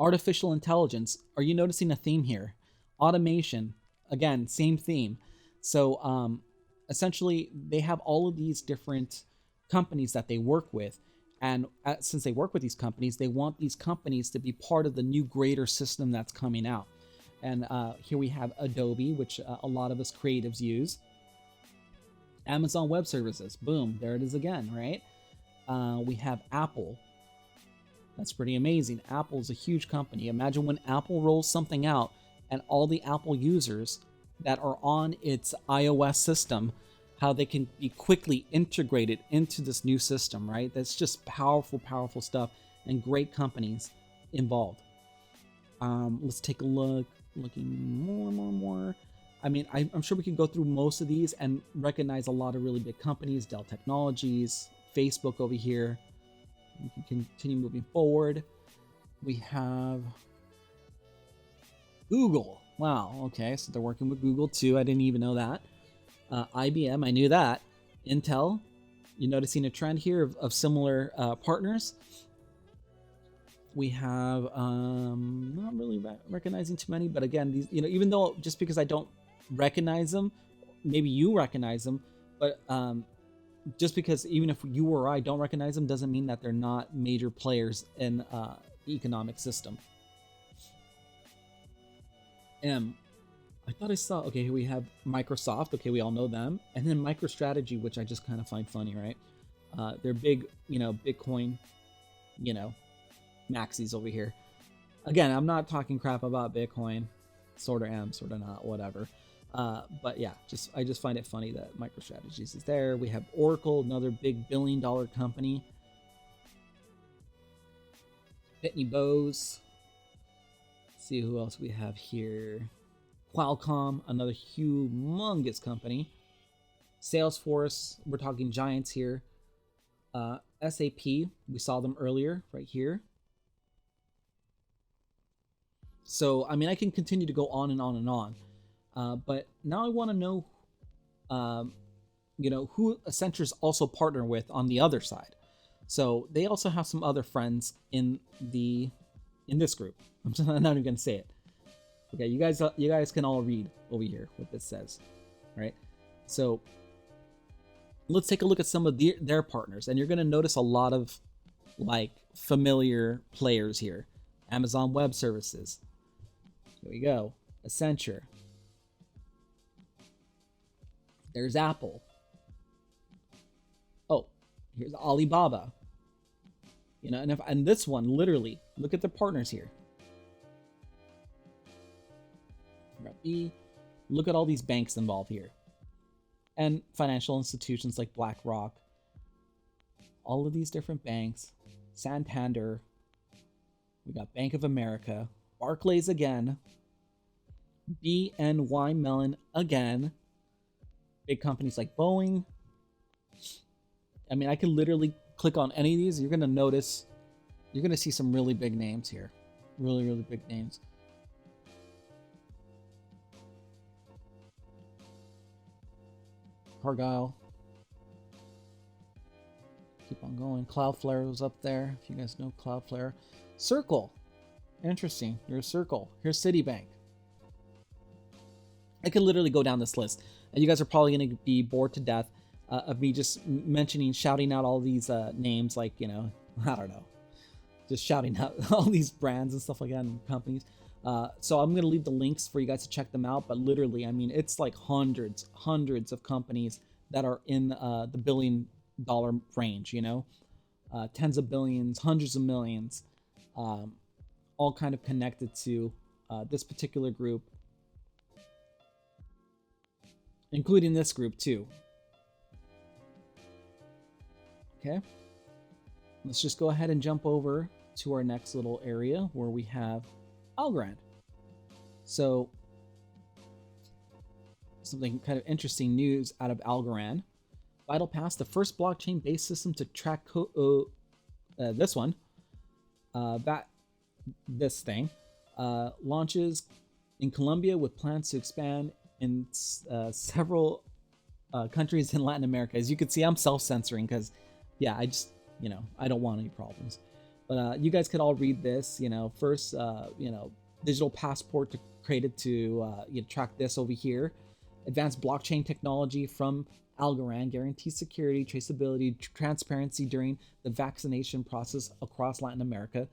Artificial intelligence. Are you noticing a theme here? Automation, again, same theme. So essentially, they have all of these different companies that they work with. And since they work with these companies, they want these companies to be part of the new greater system that's coming out. And here we have Adobe, which a lot of us creatives use. Amazon Web Services, boom, there it is again, right? We have Apple. That's pretty amazing. Apple is a huge company. Imagine when Apple rolls something out and all the Apple users that are on its iOS system, how they can be quickly integrated into this new system, right? That's just powerful stuff and great companies involved. Let's take a look, looking more. I mean, I'm sure we can go through most of these and recognize a lot of really big companies, Dell Technologies, Facebook over here. We can continue moving forward. We have Google. Wow, okay, so they're working with Google too. I didn't even know that. IBM, I knew that. Intel, you're noticing a trend here of similar partners. We have not really recognizing too many, but again, these, you know, even though just because I don't recognize them, maybe you recognize them, but just because even if you or I don't recognize them doesn't mean that they're not major players in the economic system. I thought I saw, okay, here we have Microsoft. Okay, we all know them. And then MicroStrategy, which I just kind of find funny, right? They're big, you know, Bitcoin, you know, maxis over here. Again, I'm not talking crap about Bitcoin. Sort of am, sort of not, whatever. But yeah, I just find it funny that MicroStrategies is there. We have Oracle, another big billion-dollar company. Pitney Bowes. Let's see who else we have here. Qualcomm, another humongous company. Salesforce, we're talking giants here. SAP, we saw them earlier, right here. So, I mean, I can continue to go on and on and on. But now I want to know, you know, who Accenture's also partner with on the other side. So they also have some other friends in this group. I'm not even gonna say it. Okay, you guys can all read over here what this says, right? So let's take a look at some of their partners, and you're gonna notice a lot of like familiar players here. Amazon Web Services. Here we go. Accenture. There's Apple. Oh, here's Alibaba. You know, and this one, literally, look at the partners here. Look at all these banks involved here. And financial institutions like BlackRock. All of these different banks. Santander. We got Bank of America. Barclays again. BNY Mellon again. Big companies like Boeing. I mean, I could literally click on any of these. You're going to notice, you're going to see some really big names here. Really, really big names. Cargill. Keep on going. Cloudflare was up there. If you guys know Cloudflare. Circle. Interesting. Here's Circle. Here's Citibank. I could literally go down this list. And you guys are probably going to be bored to death of me just mentioning, shouting out all these names, like, you know, I don't know. Just shouting out all these brands and stuff like that and companies. So I'm going to leave the links for you guys to check them out. But literally, I mean, it's like hundreds of companies that are in the $1 billion range, you know, tens of billions, hundreds of millions, all kind of connected to this particular group, including this group too. Okay, let's just go ahead and jump over to our next little area where we have Algorand. So something kind of interesting news out of Algorand. VitalPass, the first blockchain-based system to track this one, this thing, launches in Colombia with plans to expand in several countries in Latin America. As you can see, I'm self-censoring because, yeah, I just, you know, I don't want any problems. But you guys could all read this, you know, first, you know, digital passport created to you know, track this over here. Advanced blockchain technology from Algorand guarantees security, traceability, transparency during the vaccination process across Latin America.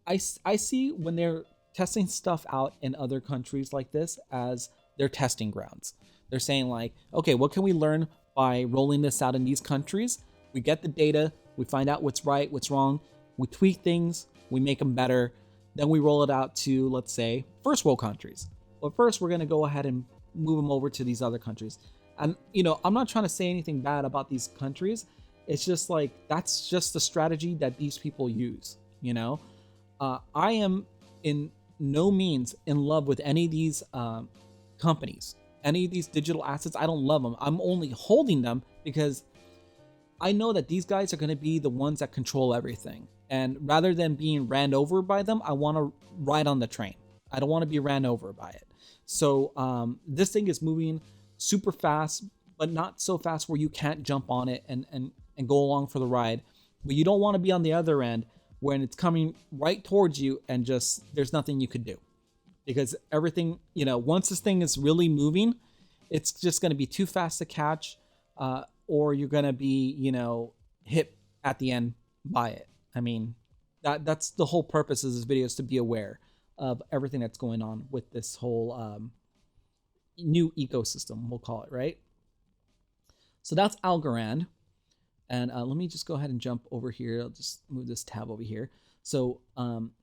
I see when they're testing stuff out in other countries like this as their testing grounds. They're saying like, okay, what can we learn by rolling this out in these countries? We get the data, we find out what's right, what's wrong, we tweak things, we make them better, then we roll it out to, let's say, first world countries. But first, we're going to go ahead and move them over to these other countries. And, you know, I'm not trying to say anything bad about these countries. It's just like, that's just the strategy that these people use, you know? I am in no means in love with any of these companies. Any of these digital assets, I don't love them. I'm only holding them because I know that these guys are going to be the ones that control everything. And rather than being ran over by them, I want to ride on the train. I don't want to be ran over by it. So this thing is moving super fast, but not so fast where you can't jump on it and go along for the ride. But you don't want to be on the other end when it's coming right towards you and just there's nothing you could do. Because everything, once this thing is really moving, it's just going to be too fast to catch, or you're going to be, hit at the end by it. I mean, that's the whole purpose of this video, is to be aware of everything that's going on with this whole new ecosystem, we'll call it, right? So that's Algorand. And let me just go ahead and jump over here. I'll just move this tab over here. So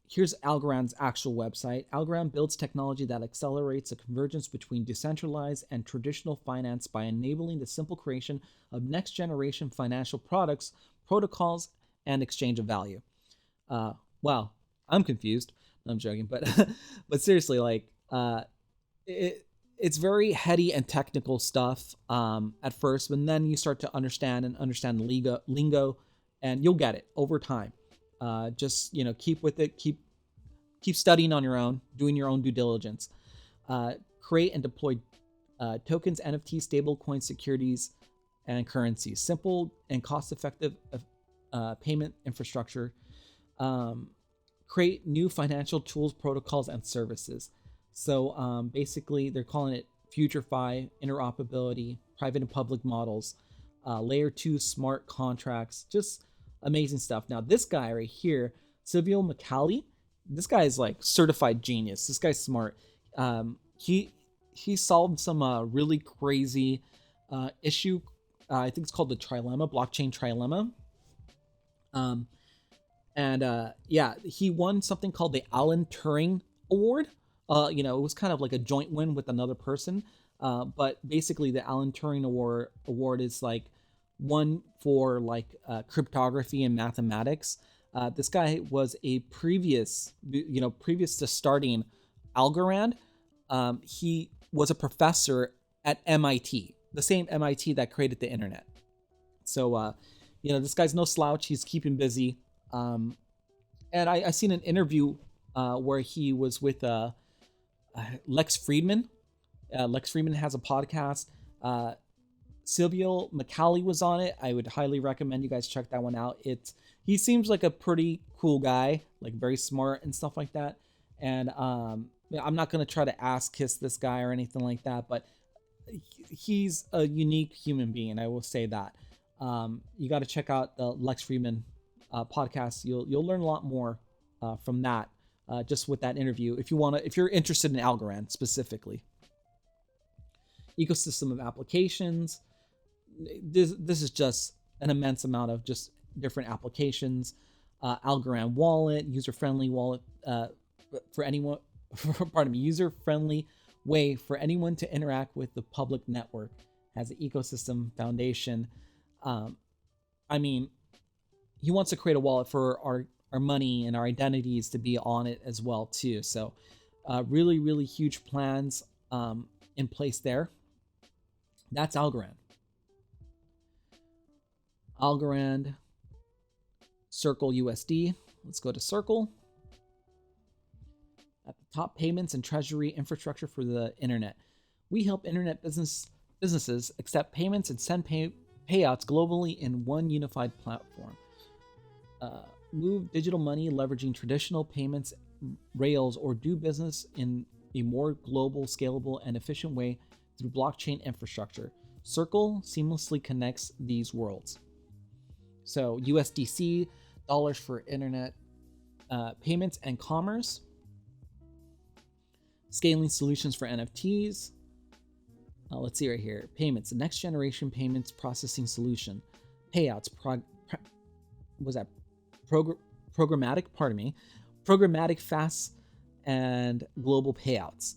here's Algorand's actual website. Algorand builds technology that accelerates the convergence between decentralized and traditional finance by enabling the simple creation of next-generation financial products, protocols, and exchange of value. Wow, I'm confused. No, I'm joking, but seriously, like it's very heady and technical stuff at first, but then you start to understand the lingo, and you'll get it over time. Just keep with it, keep studying on your own, doing your own due diligence. Create and deploy tokens, NFTs, stablecoin securities, and currencies. Simple and cost-effective payment infrastructure. Create new financial tools, protocols, and services. So basically, they're calling it FutureFi, interoperability, private and public models, layer 2 smart contracts, just amazing stuff. Now, this guy right here, Silvio Micali, this guy is like certified genius. This guy's smart. He solved some really crazy issue. I think it's called the trilemma, blockchain trilemma. Yeah, he won something called the Alan Turing Award. It was kind of like a joint win with another person. But basically, the Alan Turing Award is like one for like cryptography and mathematics. This guy was a previous to starting Algorand, he was a professor at MIT, the same MIT that created the internet. So, this guy's no slouch. He's keeping busy. And I seen an interview where he was with Lex Friedman. Lex Friedman has a podcast. Silvio Micali was on it. I would highly recommend you guys check that one out. He seems like a pretty cool guy, like very smart and stuff like that. And I'm not going to try to ass kiss this guy or anything like that, but he's a unique human being. I will say that. You got to check out the Lex Friedman podcast. You'll learn a lot more from that, just with that interview. If you're interested in Algorand specifically. Ecosystem of applications. This is just an immense amount of just different applications. Algorand wallet, user-friendly wallet for anyone. Pardon me, user-friendly way for anyone to interact with the public network. Has an ecosystem foundation. I mean, he wants to create a wallet for our money and our identities to be on it as well too. So, really, really huge plans in place there. That's Algorand. Algorand, Circle USD. Let's go to Circle. At the top, payments and treasury infrastructure for the internet. We help internet businesses accept payments and send payouts globally in one unified platform. Move digital money leveraging traditional payments rails or do business in a more global, scalable, and efficient way through blockchain infrastructure. Circle seamlessly connects these worlds. So USDC, dollars for internet payments and commerce. Scaling solutions for NFTs. Let's see right here. Payments, the next generation payments processing solution. Payouts, programmatic, programmatic fast and global payouts.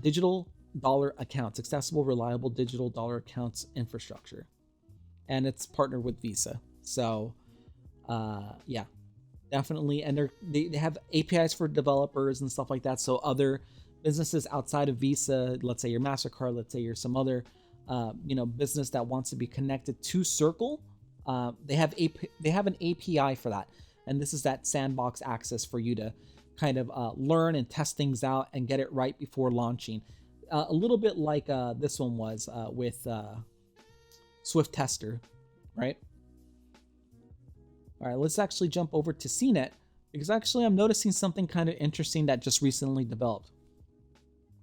Digital dollar accounts, accessible, reliable digital dollar accounts infrastructure. And it's partnered with Visa. So, yeah, definitely. And they have APIs for developers and stuff like that. So other businesses outside of Visa, let's say your MasterCard, let's say you're some other, business that wants to be connected to Circle, they have an API for that. And this is that sandbox access for you to kind of learn and test things out and get it right before launching. A little bit like this one was with Swift Tester, right? All right, let's actually jump over to CNET, because actually I'm noticing something kind of interesting that just recently developed.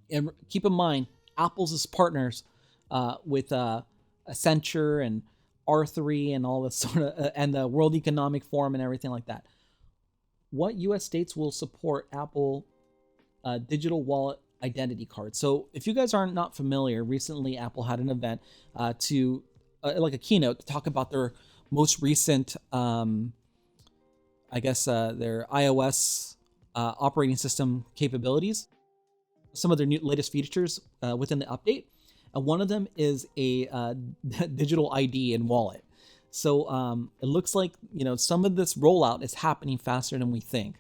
And keep in mind, Apple's is partners with Accenture and R3 and all this sort of, and the World Economic Forum and everything like that. What U.S. states will support Apple digital wallet identity cards? So if you guys are not familiar, recently Apple had an event to like a keynote to talk about their most recent, their iOS operating system capabilities, some of their latest features within the update. And one of them is a digital ID and wallet. So it looks like, some of this rollout is happening faster than we think.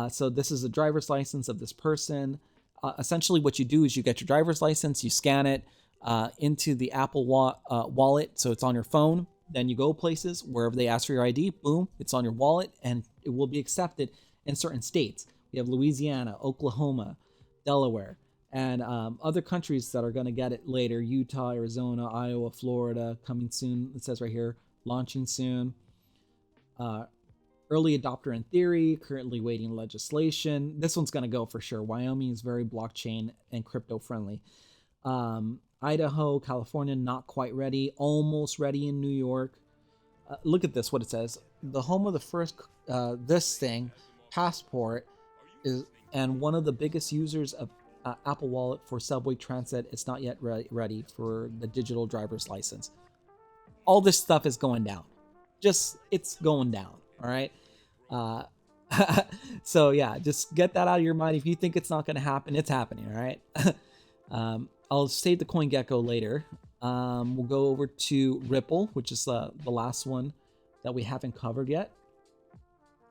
So this is a driver's license of this person. Essentially what you do is you get your driver's license, you scan it into the Apple wallet, so it's on your phone. Then you go places, wherever they ask for your ID, boom, it's on your wallet, and it will be accepted in certain states. We have Louisiana, Oklahoma, Delaware, and other countries that are going to get it later: Utah, Arizona, Iowa, Florida, coming soon. It says right here, launching soon. Early adopter in theory, currently waiting legislation. This one's going to go for sure. Wyoming is very blockchain and crypto friendly. Idaho, California, not quite ready. Almost ready in New York. Look at this, what it says. The home of the first, Passport, is, and one of the biggest users of Apple Wallet for subway transit. It's not yet ready for the digital driver's license. All this stuff is going down. It's going down. All right. So yeah, just get that out of your mind. If you think it's not going to happen, it's happening. All right. I'll save the CoinGecko later. We'll go over to Ripple, which is the last one that we haven't covered yet.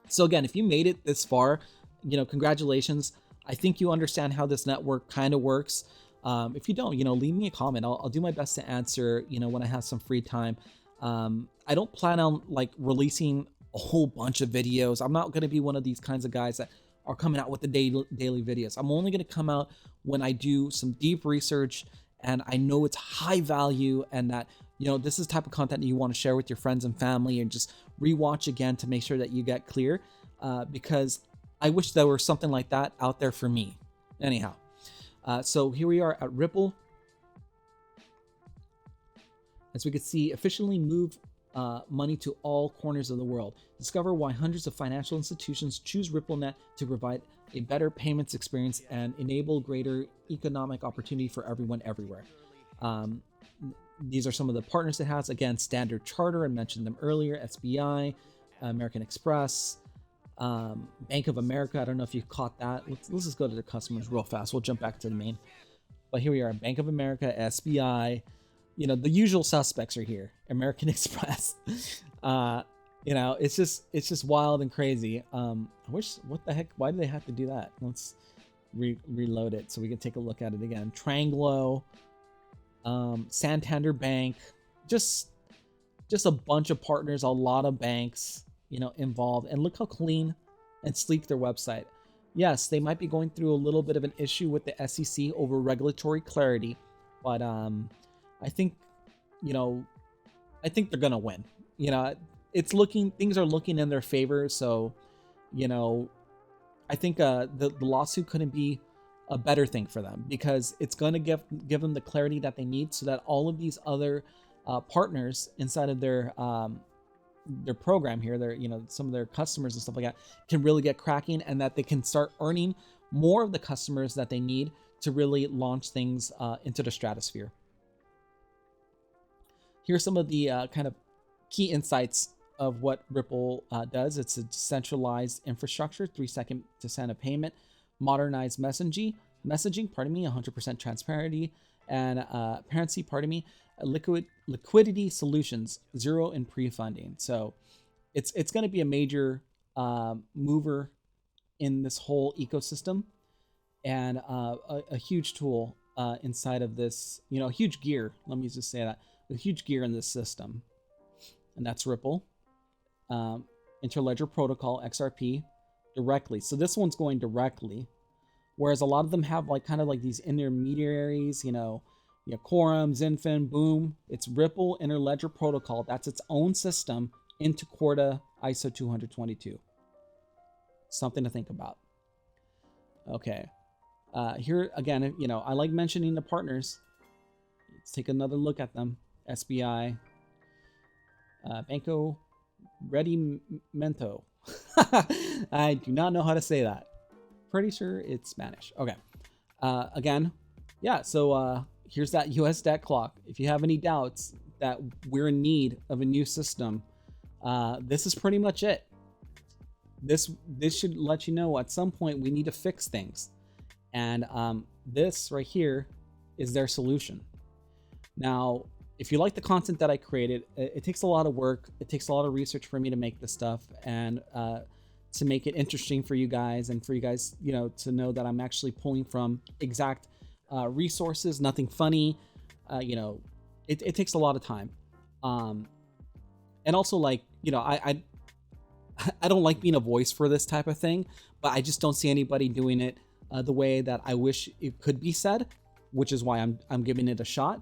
So again, if you made it this far, congratulations. I think you understand how this network kind of works. If you don't, leave me a comment. I'll do my best to answer, when I have some free time. I don't plan on releasing a whole bunch of videos. I'm not going to be one of these kinds of guys that are coming out with the daily videos. I'm only going to come out when I do some deep research and I know it's high value, and that, this is the type of content that you want to share with your friends and family, and just rewatch again to make sure that you get clear, because I wish there were something like that out there for me. Anyhow, so here we are at Ripple. As we can see, efficiently move money to all corners of the world. Discover why hundreds of financial institutions choose RippleNet to provide a better payments experience and enable greater economic opportunity for everyone everywhere. These are some of the partners it has. Again, Standard Chartered, I mentioned them earlier, SBI, American Express, Bank of America. I don't know if you caught that. Let's just go to the customers real fast. We'll jump back to the main. But here we are, Bank of America, SBI. The usual suspects are here. American Express. It's just wild and crazy. What the heck? Why do they have to do that? Let's reload it so we can take a look at it again. Tranglo, Santander Bank, just a bunch of partners, a lot of banks, involved. And look how clean and sleek their website. Yes, they might be going through a little bit of an issue with the SEC over regulatory clarity, but I think they're gonna win. Things are looking in their favor. So, I think the lawsuit couldn't be a better thing for them, because it's gonna give them the clarity that they need, so that all of these other partners inside of their program here, some of their customers and stuff like that, can really get cracking, and that they can start earning more of the customers that they need to really launch things into the stratosphere. Here's some of the kind of key insights of what Ripple does. It's a decentralized infrastructure, 3-second to send a payment, modernized messaging, 100% transparency, and liquidity solutions, 0 in pre-funding. So it's going to be a major mover in this whole ecosystem. and a huge tool inside of this, you know, a huge gear. Let me just say that, a huge gear in this system, and that's Ripple, Interledger Protocol, XRP, directly. So this one's going directly, whereas a lot of them have like kind of like these intermediaries, you know, Quorum, XinFin, Boom. It's Ripple Interledger Protocol. That's its own system into Corda ISO 222. Something to think about. Okay. Here again, you know, I like mentioning the partners. Let's take another look at them. SBI, Banco Rendimiento. I do not know how to say that. Pretty sure it's Spanish. Okay. Again, yeah, so here's that US debt clock. If you have any doubts that we're in need of a new system, this is pretty much it. This should let you know at some point we need to fix things. And this right here is their solution. Now, if you like the content that I created, it takes a lot of work. It takes a lot of research for me to make this stuff and to make it interesting for you guys, and for you guys, you know, to know that I'm actually pulling from exact resources, nothing funny. You know, it takes a lot of time. And also, like, you know, I don't like being a voice for this type of thing, but I just don't see anybody doing it the way that I wish it could be said, which is why I'm giving it a shot.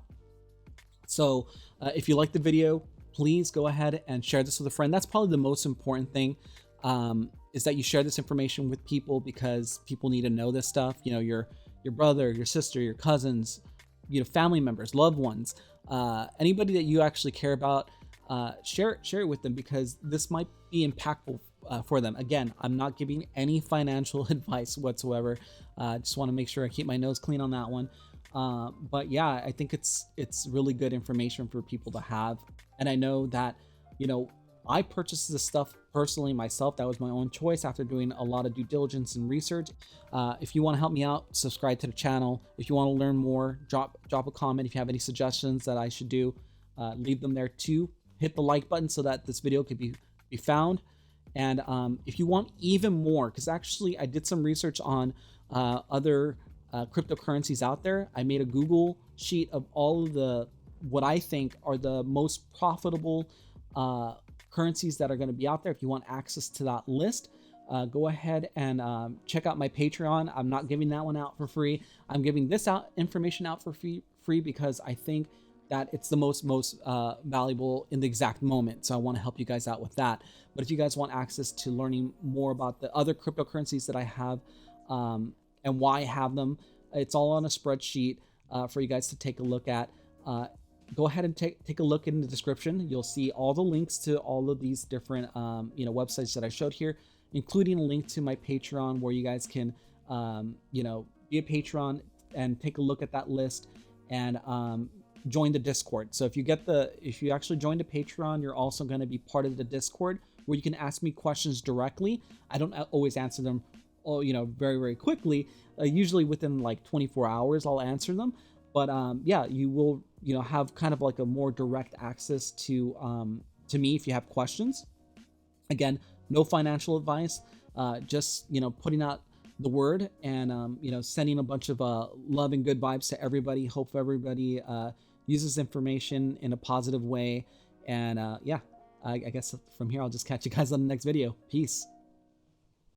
So if you like the video, please go ahead and share this with a friend. That's probably the most important thing, is that you share this information with people, because people need to know this stuff. You know, your brother, your sister, your cousins, you know, family members, loved ones, anybody that you actually care about, share it with them, because this might be impactful for them. Again, I'm not giving any financial advice whatsoever. Just want to make sure I keep my nose clean on that one. But yeah, I think it's really good information for people to have. And I know that, you know, I purchased this stuff personally myself. That was my own choice after doing a lot of due diligence and research. If you want to help me out, subscribe to the channel. If you want to learn more, drop a comment. If you have any suggestions that I should do, leave them there too. Hit the like button so that this video could be found. And if you want even more, because actually I did some research on other cryptocurrencies out there. I made a Google sheet of all of the, what I think are the most profitable currencies that are going to be out there. If you want access to that list, go ahead and check out my Patreon. I'm not giving that one out for free. I'm giving this information out for free because I think that it's the most valuable in the exact moment. So I want to help you guys out with that. But if you guys want access to learning more about the other cryptocurrencies that I have, and why I have them, it's all on a spreadsheet for you guys to take a look at. Go ahead and take a look in the description. You'll see all the links to all of these different you know, websites that I showed here, including a link to my Patreon, where you guys can you know, be a patron and take a look at that list, and join the Discord. So if you actually join the Patreon, you're also going to be part of the Discord, where you can ask me questions directly. I don't always answer them, you know, very quickly. Usually within like 24 hours I'll answer them. But yeah, you will, you know, have kind of like a more direct access to me if you have questions. Again, no financial advice, just, you know, putting out the word, and you know, sending a bunch of love and good vibes to everybody. Hope everybody uses information in a positive way. And yeah, I guess from here I'll just catch you guys on the next video. Peace.